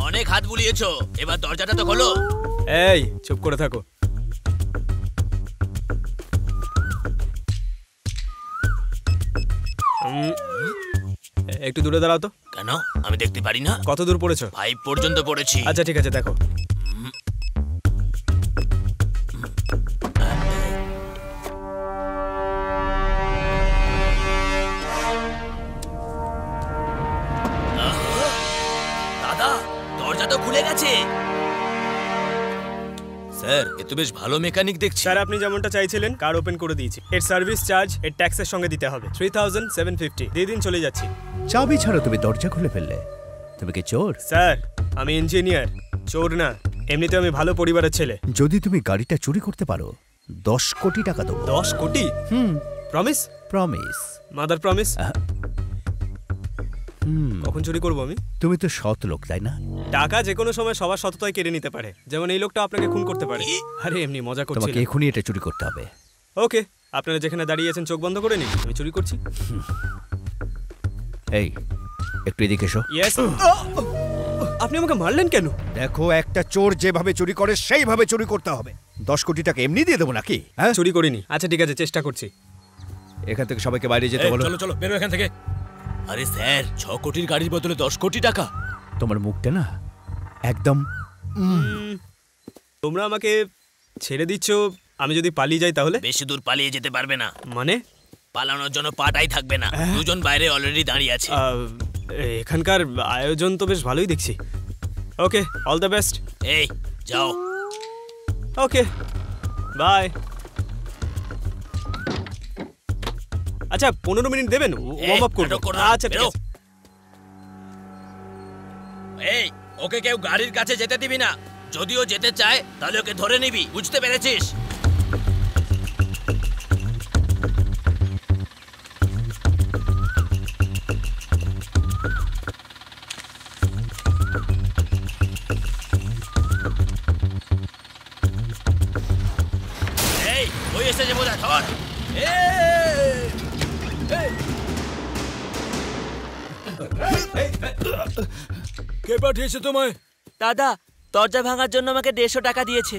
অনেক হাত বুলিয়েছো, এবার দরজাটা তো খোলো। এই চুপ করে থাকো। একটু দূরে দাঁড়াও তো। কেন? আমি দেখতে পারি না? কত দূর পড়েছো? 5 পর্যন্ত পড়েছি। আচ্ছা ঠিক আছে, দেখো। দাদা, দরজা তো খুলে গেছে। স্যার, এ তো বেশ ভালো মেকানিক দেখছি। স্যার, আপনি যেমনটা চাইছিলেন কার ওপেন করে দিয়েছি। এর সার্ভিস চার্জ এর ট্যাক্সের সঙ্গে দিতে হবে 3750। দিয়ে দিন, চলে যাচ্ছি। চাবি ছাড়া তুমি দরজা খুলে ফেললে? তুমি কি চোর? স্যার, আমি ইঞ্জিনিয়ার, চোর না। এমনিতে আমি ভালো পরিবারের ছেলে। যদি তুমি গাড়িটা চুরি করতে পারো 10 কোটি টাকা দেবো। 10 কোটি? প্রমিস? প্রমিস। Mother promise? কখন চুরি করবো আমি? তুমি তো সৎ লোক, তাই না? টাকা যে কোনো সময় সবার সততায় কেড়ে নিতে পারে, যেমন এই লোকটা আপনাকে খুন করতে পারে। আরে এমনি মজা করছি। তোমাকে এখনই এটা চুরি করতে হবে। ওকে, আপনারা যেখানে দাঁড়িয়ে আছেন চোখ বন্ধ করে নিন, আমি চুরি করছি। এই একটু এদিকে এসো। ইয়েস। আপনি আমাকে মারলেন কেন? দেখো, একটা চোর যেভাবে চুরি করে সেইভাবে চুরি করতে হবে। 10 কোটি টাকা এমনি দিয়ে দেবো নাকি? হ্যাঁ, চুরি করিনি। আচ্ছা ঠিক আছে, চেষ্টা করছি। এখান থেকে সবাইকে বাইরে যেতে বলো। চলো চলো, বেরো এখান থেকে। আরে স্যার, 6 কোটির গাড়ির বদলে 10 কোটি টাকা? তোমার মুখটা না একদম। তোমরা আমাকে ছেড়ে দিচ্ছ, আমি যদি পালিয়ে যাই তাহলে? বেশি দূর পালিয়ে যেতে পারবে না। মানে? পালানোর জন্য পাটাই থাকবে না। দুজন বাইরে অলরেডি দাঁড়িয়ে আছে। এখানকার আয়োজন তো বেশ ভালোই দেখছি। ওকে, অল দ্য বেস্ট। এই যাও। ওকে, বাই। আচ্ছা 15 মিনিট দেবেন, ওয়ার্ম আপ করব। আচ্ছা ঠিক আছে। এই, ওকে কেউ গাড়ির কাছে যেতে দিবি না। যদিও যেতে চায় তাহলে ওকে ধরে নিবি, বুঝতে পেরেছিস? এই, ওই এসেছে বোঝা, ধর। কে পাঠিয়েছে তোমায়? দাদা, দরজা ভাঙার জন্য আমাকে 150 টাকা দিয়েছে।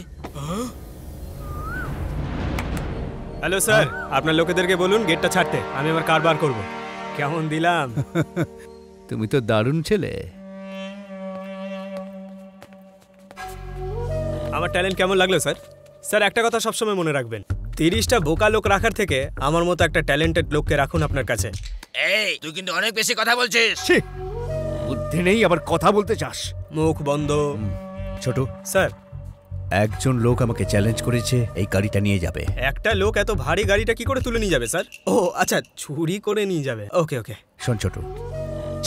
হ্যালো স্যার, আপনার লোকেদেরকে বলুন গেটটা ছাড়তে, আমি আমার কারবার করব। কেমন দিলাম? তুমি তো দারুণ ছেলে। আমার ট্যালেন্ট কেমন লাগলো স্যার? স্যার, একটা কথা সবসময় মনে রাখবেন, 30টা বোকা লোক রাখার থেকে আমার মতো একটা ট্যালেন্টেড লোককে রাখুন আপনার কাছে। এই, তুই কিন্তু অনেক বেশি কথা বলছিস। বুদ্ধি নেই, আবার কথা বলতে চাস? মুখ বন্ধ। ছোট স্যার, একজন লোক আমাকে চ্যালেঞ্জ করেছে এই গাড়িটা নিয়ে যাবে। একটা লোক এত ভারী গাড়িটা কি করে তুলে নিয়ে যাবে স্যার? ও আচ্ছা, চুরি করে নিয়ে যাবে। ওকে ওকে। শোন ছোট,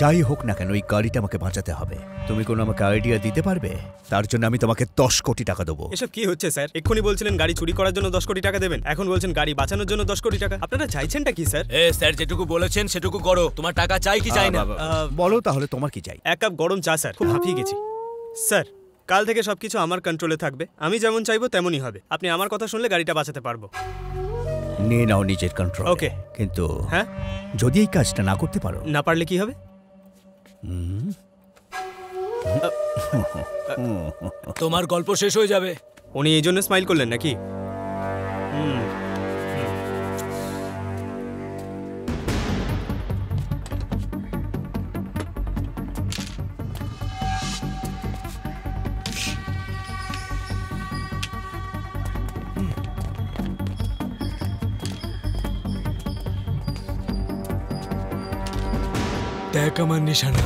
যাই হোক না কেন এই গাড়িটা আমাকে বাঁচাতে হবে। তুমি কোনো আমাকে আইডিয়া দিতে পারবে? তার জন্য আমি তোমাকে 10 কোটি টাকা দেবো। এসব কি হচ্ছে স্যার? এক্ষুনি বলছিলেন গাড়ি চুরি করার জন্য 10 কোটি টাকা দেবেন, এখন বলছেন গাড়ি বাঁচানোর জন্য 10 কোটি টাকা। আপনারা চাইছেনটা কি স্যার? স্যার যেটুকু বলেছেন সেটুকু করো। তোমার টাকা চাই কি চাই না? বলো তাহলে তোমার কি চাই? 1 কাপ গরম চা স্যার, খুব হাঁপিয়ে গেছি। স্যার কাল থেকে সবকিছু আমার কন্ট্রোলে থাকবে, আমি যেমন চাইবো তেমনই হবে। আপনি আমার কথা শুনলে গাড়িটা বাঁচাতে পারবো। নিয়ে নাও নিজের কন্ট্রোল। ওকে। কিন্তু হ্যাঁ, যদি এই কাজটা না করতে পারো? না পারলে কি হবে? তোমার গল্প শেষ হয়ে যাবে। উনি এই জন্য স্মাইল করলেন নাকি? দেখ আমার নিশানা।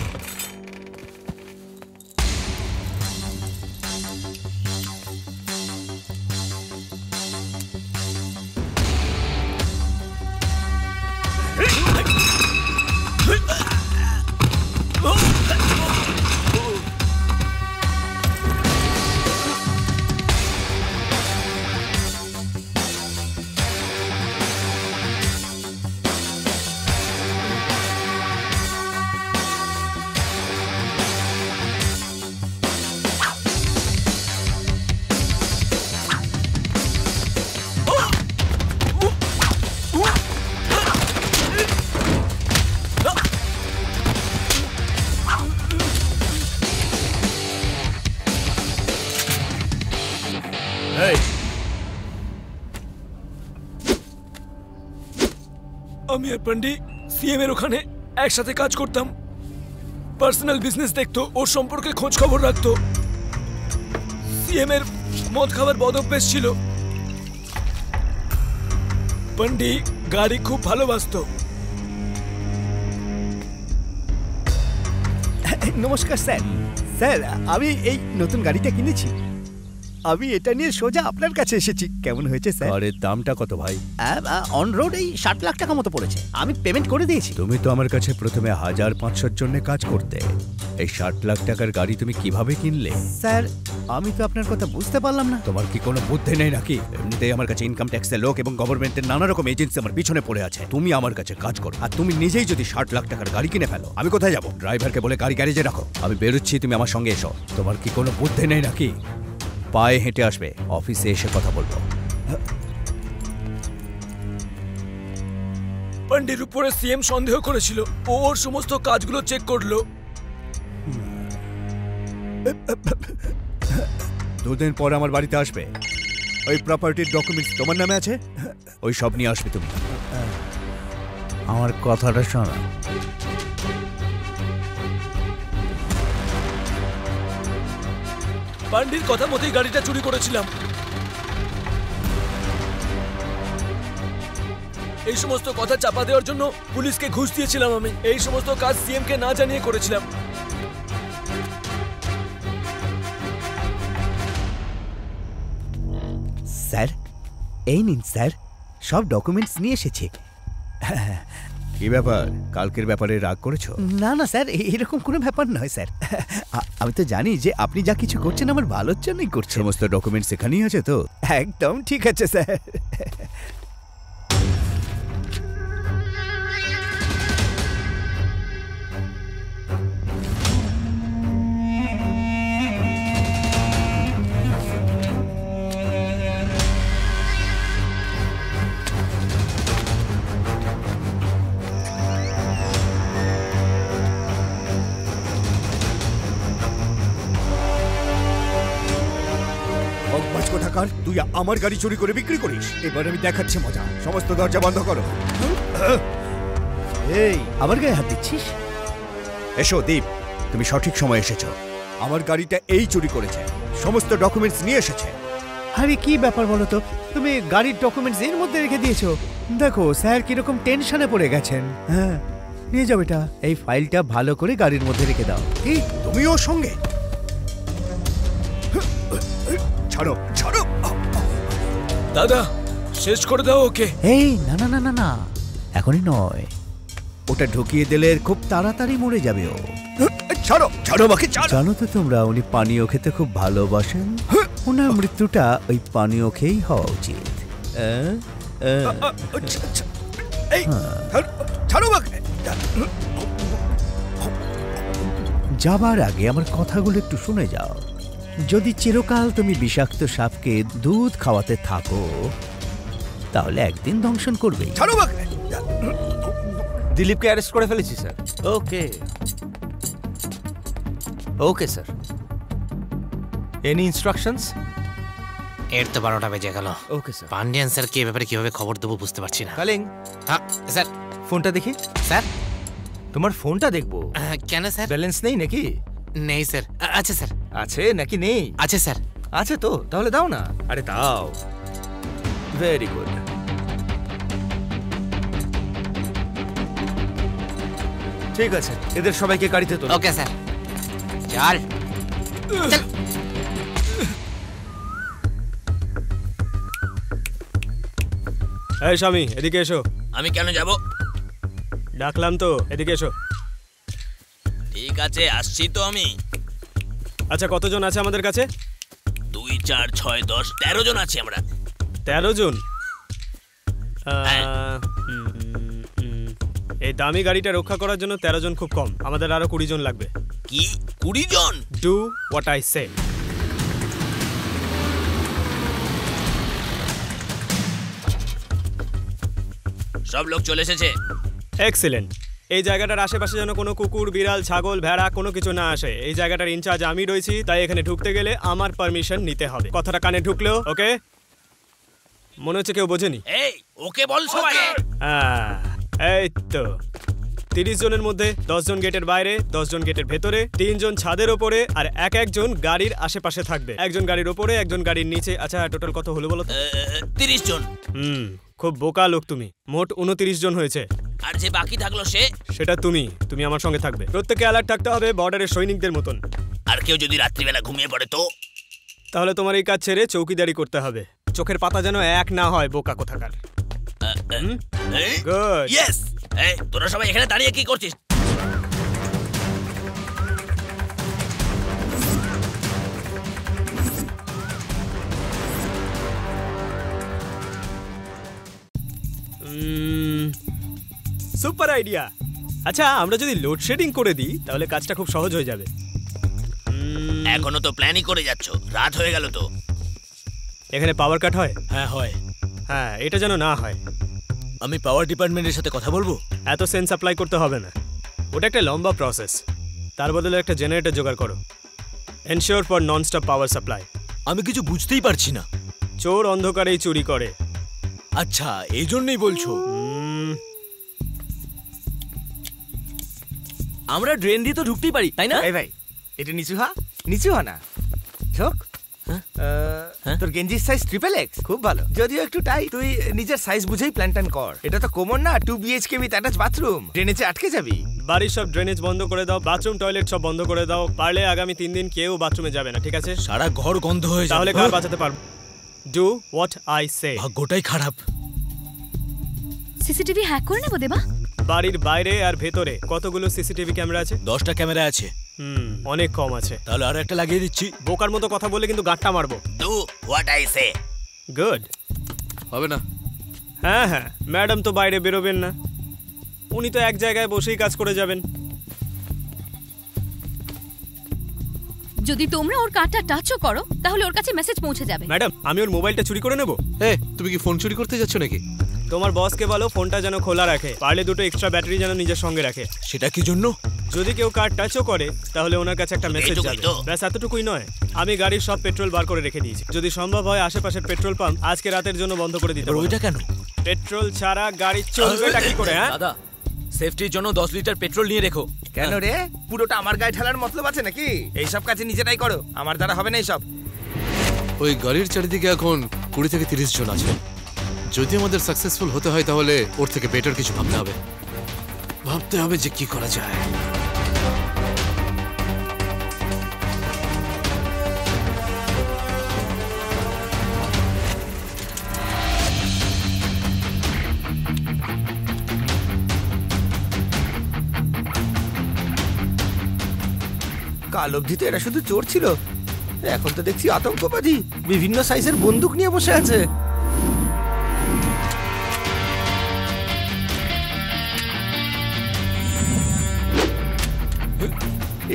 আমি আর পান্ডি সিএম এর ওখানে একসাথে কাজ করতাম। পার্সোনাল বিজনেস দেখতো, ওর সম্পর্কে খোঁজ খবর রাখতো। সিএম এর মদ খাবার বদ অভ্যেস ছিল। পান্ডি গাড়ি খুব ভালোবাসতো। নমস্কার স্যার। স্যার আমি এই নতুন গাড়িটা কিনেছি, আমি এটা নিয়ে সোজা আপনার কাছে এসেছি। কেমন হয়েছে স্যার? গাড়ির দামটা কত ভাই? অন রোড এই 60 লাখ টাকা মতো পড়েছে, আমি পেমেন্ট করে দিয়েছি। তুমি তো আমার কাছে প্রথমে 1500-র জন্য কাজ করতে, এই 60 লাখ টাকার গাড়ি তুমি কিভাবে কিনলে? স্যার আমি তো আপনার কথা বুঝতে পারলাম না। তোমার কি কোনো বুদ্ধি নেই নাকি? এমনিতেই আমার কাছে ইনকাম ট্যাক্সের লোক এবং গভর্নমেন্টের নানা রকম এজেন্সি আমার পিছনে পড়ে আছে। তুমি আমার কাছে কাজ করো, আর তুমি নিজেই যদি 60 লাখ টাকার গাড়ি কিনে ফেলো, আমি কোথায় যাবো? ড্রাইভারকে বলে গাড়ি গ্যারেজে রাখো, আমি বেরোচ্ছি, তুমি আমার সঙ্গে এসো। তোমার কি কোনো বুদ্ধি নেই নাকি? পায়ে হেঁটে আসবে, অফিসে এসে কথা বলবো। পান্ডির উপরে সিএম সন্দেহ করেছিল, ও ওর সমস্ত কাজগুলো চেক করলো। 2 দিন পর আমার বাড়িতে আসবে। ওই প্রপার্টির ডকুমেন্টস তোমার নামে আছে, ওই সব নিয়ে আসবে তুমি। আমার কথাটা শোনো। পান্ডির কথা মতোই গাড়িটা চুরি করেছিলাম। এই সমস্ত কথা চাপা দেওয়ার জন্য পুলিশকে ঘুষ দিয়েছিলাম আমি। এই সমস্ত কাজ সিএম কে না জানিয়ে করেছিলাম। স্যার এই নিন স্যার, সব ডকুমেন্টস নিয়ে এসেছি। কি ব্যাপার, কালকের ব্যাপারে রাগ করেছো? না না স্যার, এরকম কোনো ব্যাপার নয় স্যার। আমি তো জানি যে আপনি যা কিছু করছেন আমার ভালোর জন্যই করছেন। সমস্ত ডকুমেন্টস এখানেই আছে তো? একদম ঠিক আছে স্যার। তুই আমার গাড়ি চুরি করে বিক্রি করিস, এবার আমি দেখাচ্ছি মজা। সমস্ত দরজা বন্ধ করো। এই আমার গায়ে হাত দিচ্ছিস? এসো দীপ, তুমি সঠিক সময় এসেছো। আমার গাড়িটা এই চুরি করেছে, সমস্ত ডকুমেন্টস নিয়ে এসেছে। আরে কি ব্যাপার বলো তো, তুমি গাড়ির ডকুমেন্টস এর মধ্যে রেখে দিয়েছো? দেখো স্যার কিরকম টেনশনে পড়ে গেছেন। হ্যাঁ নিয়ে যাও এটা, এই ফাইলটা ভালো করে গাড়ির মধ্যে রেখে দাও। কি তুমি ওর সঙ্গে? ছাড়ো ছাড়ো। দাদা শেষ করে দাও ওকে। এই না না না না না, এখনই নয়, ওটা ঢুকিয়ে দিলে খুব তাড়াতাড়ি মরে যাবে ও। ছাড়ো ছাড়ো আমাকে, ছাড়ো। জানো তো তোমরা, উনি পানীয় খেতে খুব ভালোবাসেন। ওনার মৃত্যুটা ওই পানীয় খেয়েই হওয়া উচিত। এই ছাড়ো আমাকে। যাবার আগে আমার কথাগুলো একটু শুনে যাও। যদি চিরকাল তুমি বিষাক্ত সাপকে দুধ খাওয়াতে থাকো, তাহলে একদিন দংশন করবেই। ছাড়ো আমাকে। দিলীপকে অ্যারেস্ট করে ফেলেছি স্যার। ওকে ওকে স্যার। Any instructions? এর তো 12টা বেজে গেল। Okay sir. পান্ডিয়ান স্যার কি ব্যাপারে কিভাবে খবর দেবো বুঝতে পারছি না। কালিং। হ্যাঁ স্যার। ফোনটা দেখি। স্যার তোমার ফোনটা দেখবো। কেন স্যার? ব্যালেন্স নেই নাকি? নেই স্যার। আছে স্যার। আছে নাকি নেই? আছে স্যার। আছে তো, তাহলে দাও না। আরে দাও। Very good. ঠিক আছে, এদের সবাইকে গাড়িতে তোলো। Okay sir. চল চল। এই স্বামী, এদিকে এসো। আমি কেন যাব? ডাকলাম তো, এদিকে এসো। ঠিক আছে, আসছি তো আমি। আচ্ছা, কতজন আছে আমাদের কাছে? 2, 4, 6, 10, 13 জন আছি আমরা। 13 জন? হ্যাঁ। এই দামি গাড়িটা রক্ষা করার জন্য 13 জন খুব কম। আমাদের আরো 20 জন লাগবে। কি 20 জন? Do what I say. সব লোক চলে এসেছে। এক্সিলেন্ট। এই জায়গাটার আশেপাশে যেন কোনো কুকুর, বিড়াল, ছাগল, ভেড়া কোনো কিছু না আসে। এই জায়গাটার ইনচার্জ আমি রয়েছি, তাই এখানে ঢুকতে গেলে আমার পারমিশন নিতে হবে। কথাটা কানে ঢুকলো? ওকে? মনে হচ্ছে কেউ বোঝেনি। এই ওকে বল সবাই। এই তো 30 জনের মধ্যে 10 জন গেটের বাইরে, 10 জন গেটের ভেতরে, 3 জন ছাদের ওপরে, আর এক জন গাড়ির আশেপাশে থাকবে। একজন গাড়ির ওপরে, একজন গাড়ির নিচে। আচ্ছা, টোটাল কত হলো বলো তো? 30 জন। খুব বোকা লোক তুমি। মোট 29 জন হয়েছে। আর যে বাকি থাকলো সেটা তুমি আমার সঙ্গে থাকবে। প্রত্যেককে অ্যালার্ট থাকতে হবে, বর্ডারের সৈনিকদের মতন। আর কেউ যদি রাত্রিবেলা ঘুমিয়ে পড়ে তো? তাহলে তোমার এই কাজ ছেড়ে চৌকিদারি করতে হবে। চোখের পাতা যেন এক না হয়, বোকা কোথাকার। গুড। ইয়েস। এই তোরা সবাই এখানে দাঁড়িয়ে কি করছিস? Super idea. আচ্ছা, আমরা যদি লোডশেডিং করে দিই তাহলে কাজটা খুব সহজ হয়ে যাবে। এখনো তো প্ল্যানই করে যাচ্ছ, রাত হয়ে গেল তো। এখানে পাওয়ার কাট হয়? হ্যাঁ হয়। হ্যাঁ, এটা যেন না হয়। আমি পাওয়ার ডিপার্টমেন্টের সাথে কথা বলবো। এত সেন্স সাপ্লাই করতে হবে না, ওটা একটা লম্বা প্রসেস। তার বদলে একটা জেনারেটর জোগাড় করো। Ensure for non stop power supply. আমি কিছু বুঝতেই পারছি না। চোর অন্ধকারেই চুরি করে। আচ্ছা, এই জন্যই বলছো? আমরা ড্রেন দিয়ে তো ঢুকতেই পারি, তাই না? এই ভাই, এটা নিচু হা না। ঝোক। তোর গেঞ্জির সাইজ XXX, খুব ভালো। যদিও একটু টাই, তুই নিজের সাইজ বুঝেই প্ল্যান কর। এটা তো কোমর না, 2 BHK উইথ অ্যাটাচ বাথরুম। ড্রেনেজে আটকে যাবি। বাড়ির সব ড্রেনেজ বন্ধ করে দাও, বাথরুম টয়লেট সব বন্ধ করে দাও। পারলে আগামী 3 দিন কেউ বাথরুমে যাবে না, ঠিক আছে? সারা ঘর গন্ধ হয়ে যাবে। তাহলে কার বাঁচাতে পারবো? Do what I say. ভাগ্যটাই খারাপ। সিসিটিভি হ্যাক করে নেব দেবা। বাড়ির বাইরে আর ভেতরে কতগুলো সিসিটিভি ক্যামেরা আছে? 10টা ক্যামেরা আছে। অনেক কম আছে। তাহলে আর একটা লাগিয়ে দিচ্ছি। বোকার মতো কথা বলে কিন্তু গাঁটটা মারবো। Do what I say. Good. হবে না? হ্যাঁ, ম্যাডাম তো বাইরে বেরোবেন না, উনি তো এক জায়গায় বসেই কাজ করে যাবেন। যদি তোমরা ওর কার্ডটা টাচও করো তাহলে ওর কাছে মেসেজ পৌঁছে যাবে। ম্যাডাম, আমি ওর মোবাইলটা চুরি করে নেব? তুমি কি ফোন চুরি করতে যাচ্ছ নাকি? তোমার বসকে বলো ফোনটা যেন খোলা রাখে, পারলে 2টো এক্সট্রা ব্যাটারি যেন নিজের সঙ্গে রাখে। সেটা কি জন্য? যদি কেউ কার্ড টাচও করে তাহলে ওনার কাছে একটা মেসেজ যাবে। ব্যাস এতটুকুই নয়, আমি গাড়ির সব পেট্রোল বার করে রেখে দিয়েছি। যদি সম্ভব হয় আশেপাশের পেট্রোল পাম্প আজকে রাতের জন্য বন্ধ করে দিতে হবে। ওইটা কেন? পেট্রোল ছাড়া গাড়ি চলবেটা কি করে? হ্যাঁ দাদা, সেফটির জন্য 10 লিটার পেট্রোল নিয়ে রেখো। কেন রে? পুরোটা আমার গায়ে ঢালার মতলব আছে নাকি? এইসব কাজে নিজেরাই করো, আমার দ্বারা হবে না এইসব। ওই গাড়ির চারিদিকে এখন 20 থেকে 30 জন আছে। যদি আমাদের সাকসেসফুল হতে হয় তাহলে ওর থেকে বেটার কিছু ভাবতে হবে যে কি করা যায়। কাল অবধি তো এরা শুধু চোর ছিল, এখন তো দেখছি আতঙ্কবাদী, বিভিন্ন সাইজের বন্দুক নিয়ে বসে আছে।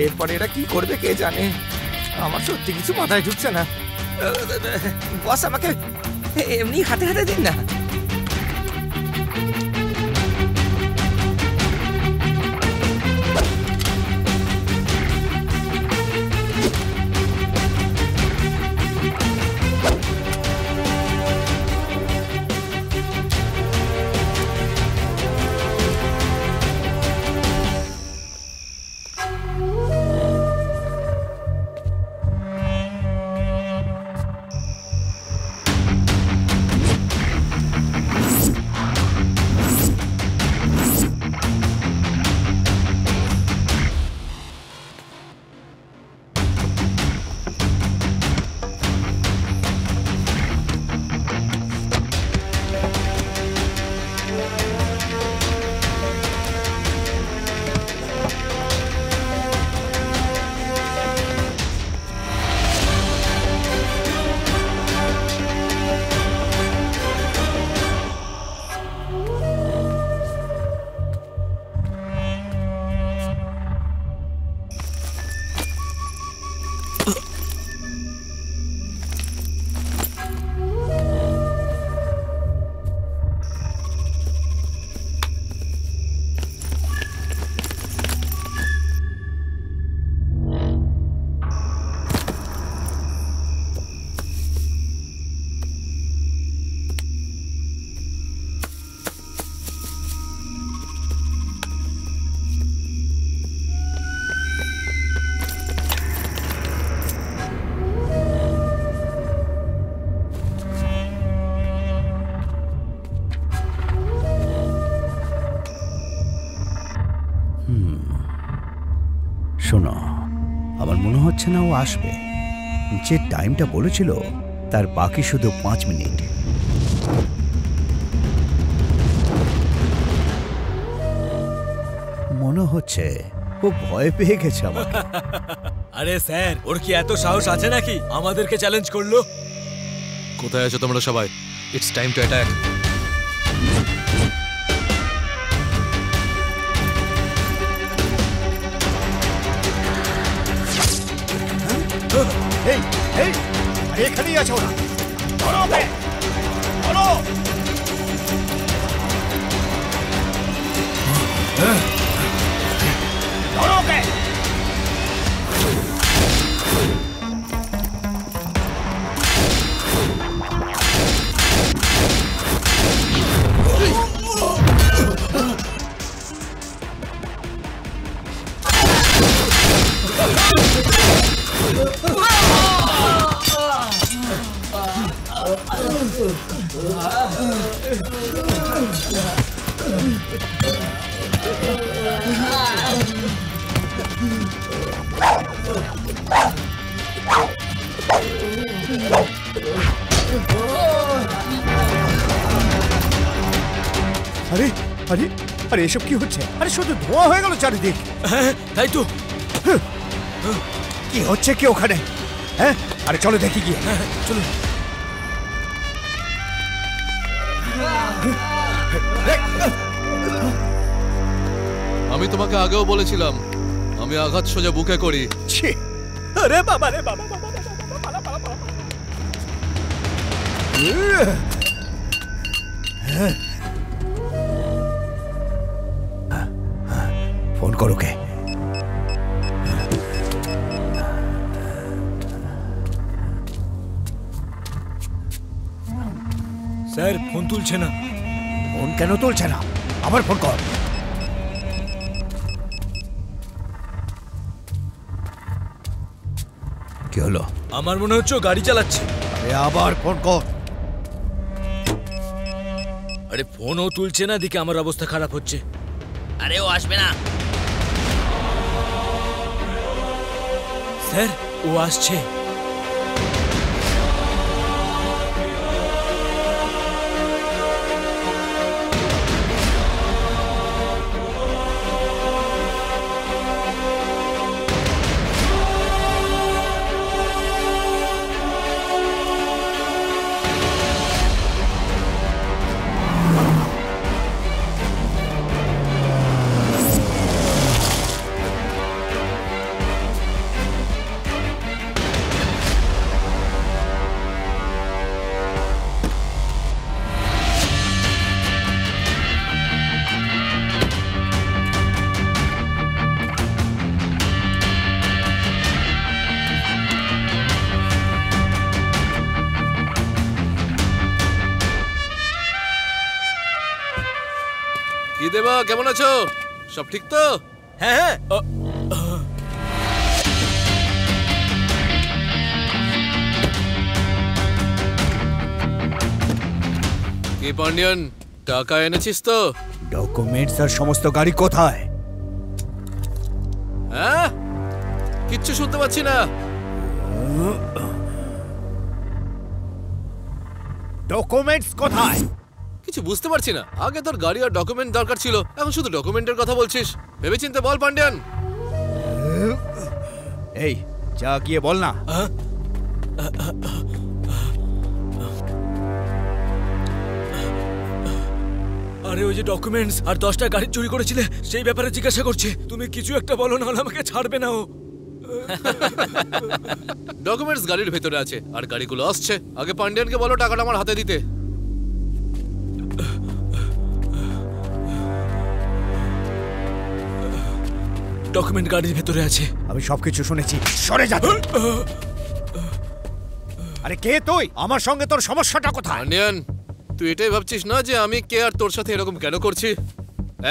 এরপরে এরা কি করবে কে জানে, আমার সত্যি কিছু মাথায় ঢুকছে না। বস আমাকে এমনি হাতে হাতে দিন না। শোনো, আমার মনে হচ্ছে না ও আসবে। যে টাইমটা বলেছিল তার বাকি শুধু 5 মিনিট। মনে হচ্ছে ও ভয় পেয়ে গেছে আমাকে। আরে স্যার, ওর কি এত সাহস আছে নাকি আমাদেরকে চ্যালেঞ্জ করলো? কোথায় আছো তোমরা সবাই? It's time to attack. এই এই এখানেই আছো না, ধরো ওকে, ধরো। ধরো ওকে। আরে আরে আরে এসব কি হচ্ছে? আরে শুধু ধোঁয়া হয়ে গেল চারিদিক। হ্যাঁ তাই তো। কি হচ্ছে কি ওখানে? হ্যাঁ, আরে চলো দেখি গিয়ে। চলো। আমি তোমাকে আগেও বলেছিলাম আমি আঘাত সোজা বুকে করি। আরে বাবা রে বাবা, ফোন করো কে? স্যার ফোন তুলছে না। ফোন কেন তুলছে না? আবার ফোন কর। কি হলো? আমার মনে হচ্ছে ও গাড়ি চালাচ্ছে। আরে আবার ফোন কর। আরে ফোনও তুলছে না, দিকে আমার অবস্থা খারাপ হচ্ছে। আরে ও আসবে না স্যার, ও আসছে। দেবা, কেমন আছো? সব ঠিক তো? হ্যাঁ হ্যাঁ। কি পান্ডিয়ান, টাকা এনেছিস তো? ডকুমেন্টস আর সমস্ত গাড়ি কোথায়? হ্যাঁ, কিচ্ছু শুনতে পাচ্ছি না। ডকুমেন্টস কোথায়? কিছু বুঝতে পারছি না। আগে তোর গাড়ি আর ডকুমেন্ট দরকার ছিল, এখন শুধু ডকুমেন্টের কথা বলছিস। ভেবেচিন্তে বল পান্ডিয়ান। এই যা গিয়ে বল না। আরে ওই যে ডকুমেন্টস আর 10টা গাড়ি চুরি করেছিলে সেই ব্যাপারে জিজ্ঞাসা করছে। তুমি কিছু একটা বলো, না হলে আমাকে ছাড়বে না ও। ডকুমেন্টস গাড়ির ভেতরে আছে আর গাড়িগুলো আসছে। আগে পান্ডিয়ানকে বলো টাকাটা আমার হাতে দিতে। ডকুমেন্ট গাড়ির ভেতরে আছে। আমি সবকিছু শুনেছি, সরে যা। আরে কে তুই? আমার সঙ্গে তোর সমস্যাটা কোথায়? পান্ডিয়ান, তুই এটাই ভাবছিস না যে আমি কে আর তোর সাথে এরকম কেন করছি?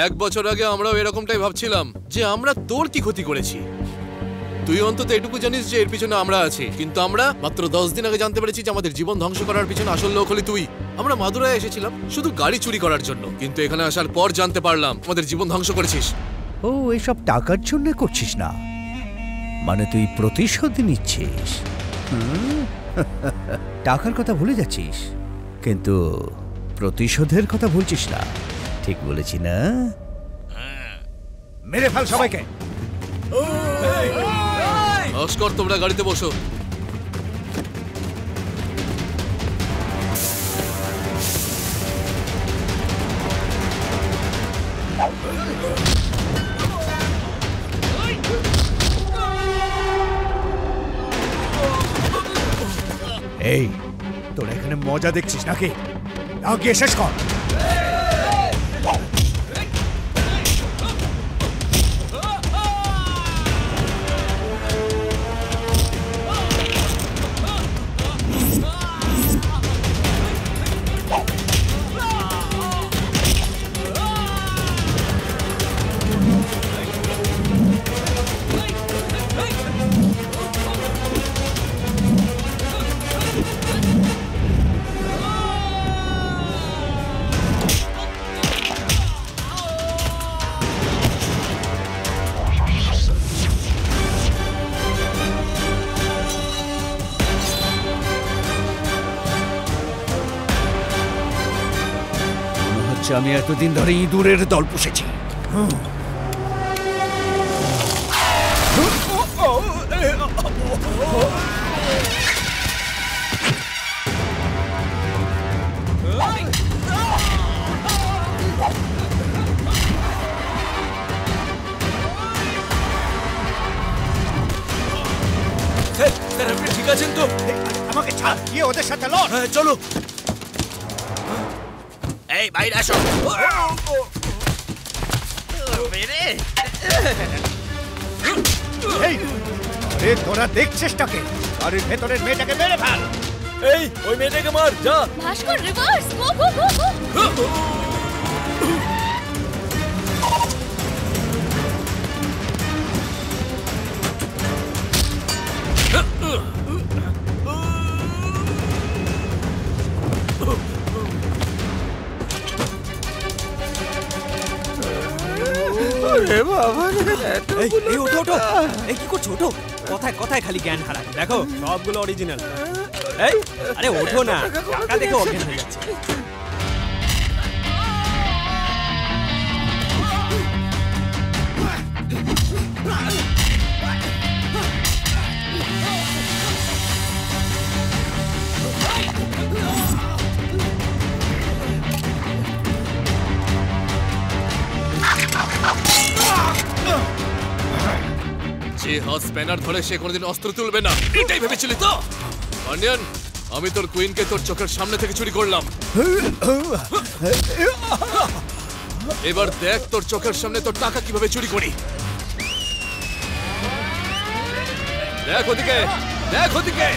1 বছর আগে আমরাও এরকমটাই ভাবছিলাম যে আমরা তোর কি ক্ষতি করেছি। তুই অন্তত এটুকু জানিস যে এর পিছনে আমরা আছি, কিন্তু আমরা মাত্র 10 দিন আগে জানতে পেরেছি যে আমাদের জীবন ধ্বংস করার পিছনে আসল লোক হলি তুই। আমরা মাদুরায় এসেছিলাম শুধু গাড়ি চুরি করার জন্য, কিন্তু এখানে আসার পর জানতে পারলাম আমাদের জীবন ধ্বংস করেছিস। ও এসব টাকার জন্য করছিস না, মানে তুই প্রতিশোধ নিচ্ছিস। টাকার কথা ভুলে যাচ্ছিস, কিন্তু প্রতিশোধের কথা ভুলছিস না। ঠিক বলেছি না? মেরে ফেল সবাইকে। নমস্কার, তোমরা গাড়িতে বসো। এই তোরা এখানে মজা দেখছিস নাকি? গিয়ে শেষ কর। আমি এতদিন ধরে ইঁদুরের দল পুষেছি। আপনি ঠিক আছেন তো? আমাকে ছাড়, গিয়ে ওদের সাথে লড়। হ্যাঁ চলো। এই বাইরে আসো। এই তোরা দেখছিস টাকে? গাড়ির ভেতরের মেয়েটাকে মেরে ফেল। এই ওই মেয়েটাকে মার, যা। ভাস্কর রিভার্স, গো গো গো গো। এই ওঠো ওঠো। এই কি করছো? ওঠো। কথায় কথায় খালি জ্ঞান হারায়। দেখো সবগুলো অরিজিনাল। এই আরে ওঠো না, টাকা দেখে অজ্ঞান হয়ে যাচ্ছে। যে হাত স্প্যানার ধরে সে কোনোদিন অস্ত্র তুলবে না, এটাই ভেবেছিলি তো? পান্ডিয়ান, আমি তোর কুইনকে তোর চোখের সামনে থেকে চুরি করলাম। এবার দেখ তোর চোখের সামনে তোর টাকা কিভাবে চুরি করি। দেখ ওদিকে, দেখ ওদিকে।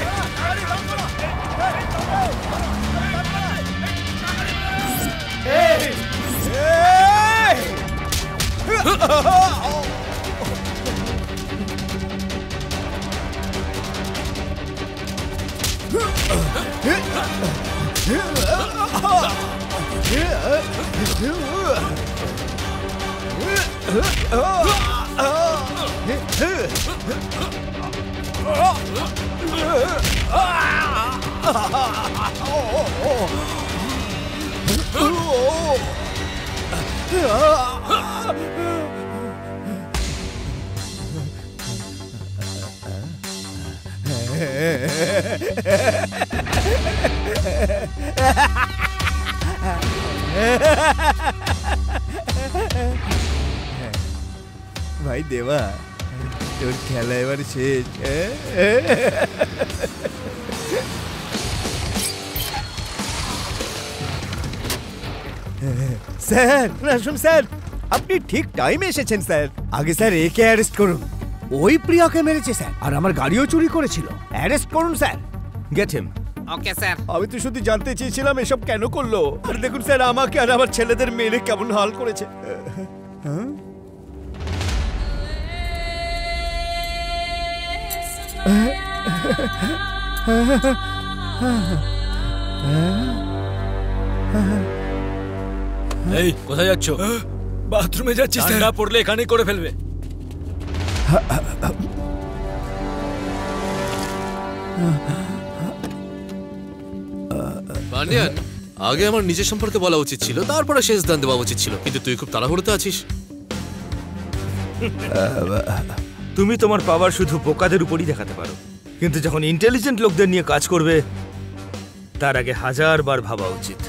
এই ভাই দেবা, তোর খেলা এবার শেষ। স্যার আসুন স্যার, আপনি ঠিক টাইমে এসেছেন স্যার। আগে স্যার একে অ্যারেস্ট করুন, ওই প্রিয়াকে মেরেছে স্যার, আর আমার গাড়িও চুরি করেছিল। অ্যারেস্ট করুন sir. Get him. Okay sir. আমি তো শুধু জানতে চেয়েছিলাম এসব কেন করলো। আর দেখুন স্যার, আমাকে আর আমার ছেলেদের মেরে কেমন হাল করেছে। এই কোথায় যাচ্ছ? বাথরুমে যাচ্ছি স্যার। না পড়লে এখানেই করে ফেলবে। পান্ডিয়ান, আগে আমার নিজের সম্পর্কে বলা উচিত ছিল, তারপরে শেষ দান দেওয়া উচিত ছিল, কিন্তু তুই খুব তাড়াহুড়োতে আছিস। তুমি তোমার পাওয়ার শুধু বোকাদের উপরই দেখাতে পারো, কিন্তু যখন ইন্টেলিজেন্ট লোকদের নিয়ে কাজ করবে তার আগে 1000 বার ভাবা উচিত।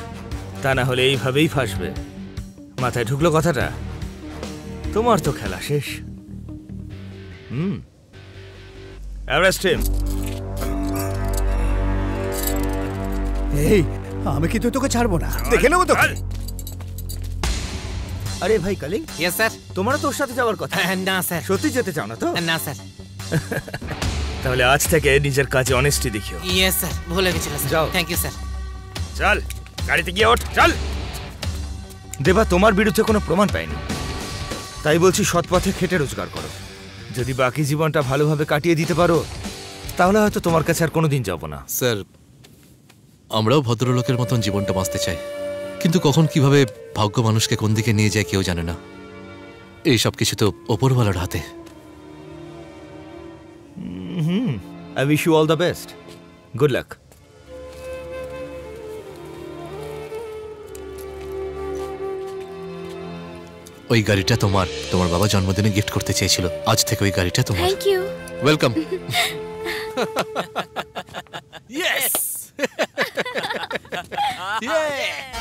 তা না হলে এইভাবেই ফাঁসবে। মাথায় ঢুকলো কথাটা? তোমার তো খেলা শেষ। Arrest him. এই, আমি কিন্তু তোকে ছাড়বো না, দেখে নেবো তোকে। আরে ভাই কালিং। Yes sir. তোমারও তোর সাথে যাওয়ার কথা? না স্যার। সত্যি যেতে চাও না তো? না স্যার। তাহলে আজ থেকে নিজের কাজে অনেস্টি দেখিও। ইয়েস স্যার, ভুলে গেছিলাম স্যার। যাও। Thank you sir. চল, গাড়িতে গিয়ে ওঠ, চল। দেবা তোমার বিরুদ্ধে কোনো প্রমাণ পাইনি, তাই বলছি সৎ পথে খেটে রোজগার করো। যদি বাকি জীবনটা ভালোভাবে কাটিয়ে দিতে পারো তাহলে হয়তো তোমার কাছে আর কোনোদিন যাব না। স্যার, আমরাও ভদ্রলোকের মতন জীবনটা বাঁচতে চাই, কিন্তু কখন কিভাবে ভাগ্য মানুষকে কোন দিকে নিয়ে যায় কেউ জানে না। এই সব কিছু তো ওপরওয়ালার হাতে। I wish you all the best. Good luck. ওই গাড়িটা তোমার বাবা জন্মদিনে গিফট করতে চেয়েছিল। আজ থেকে ওই গাড়িটা তোমার। Thank you. Welcome. Yes! Yeah!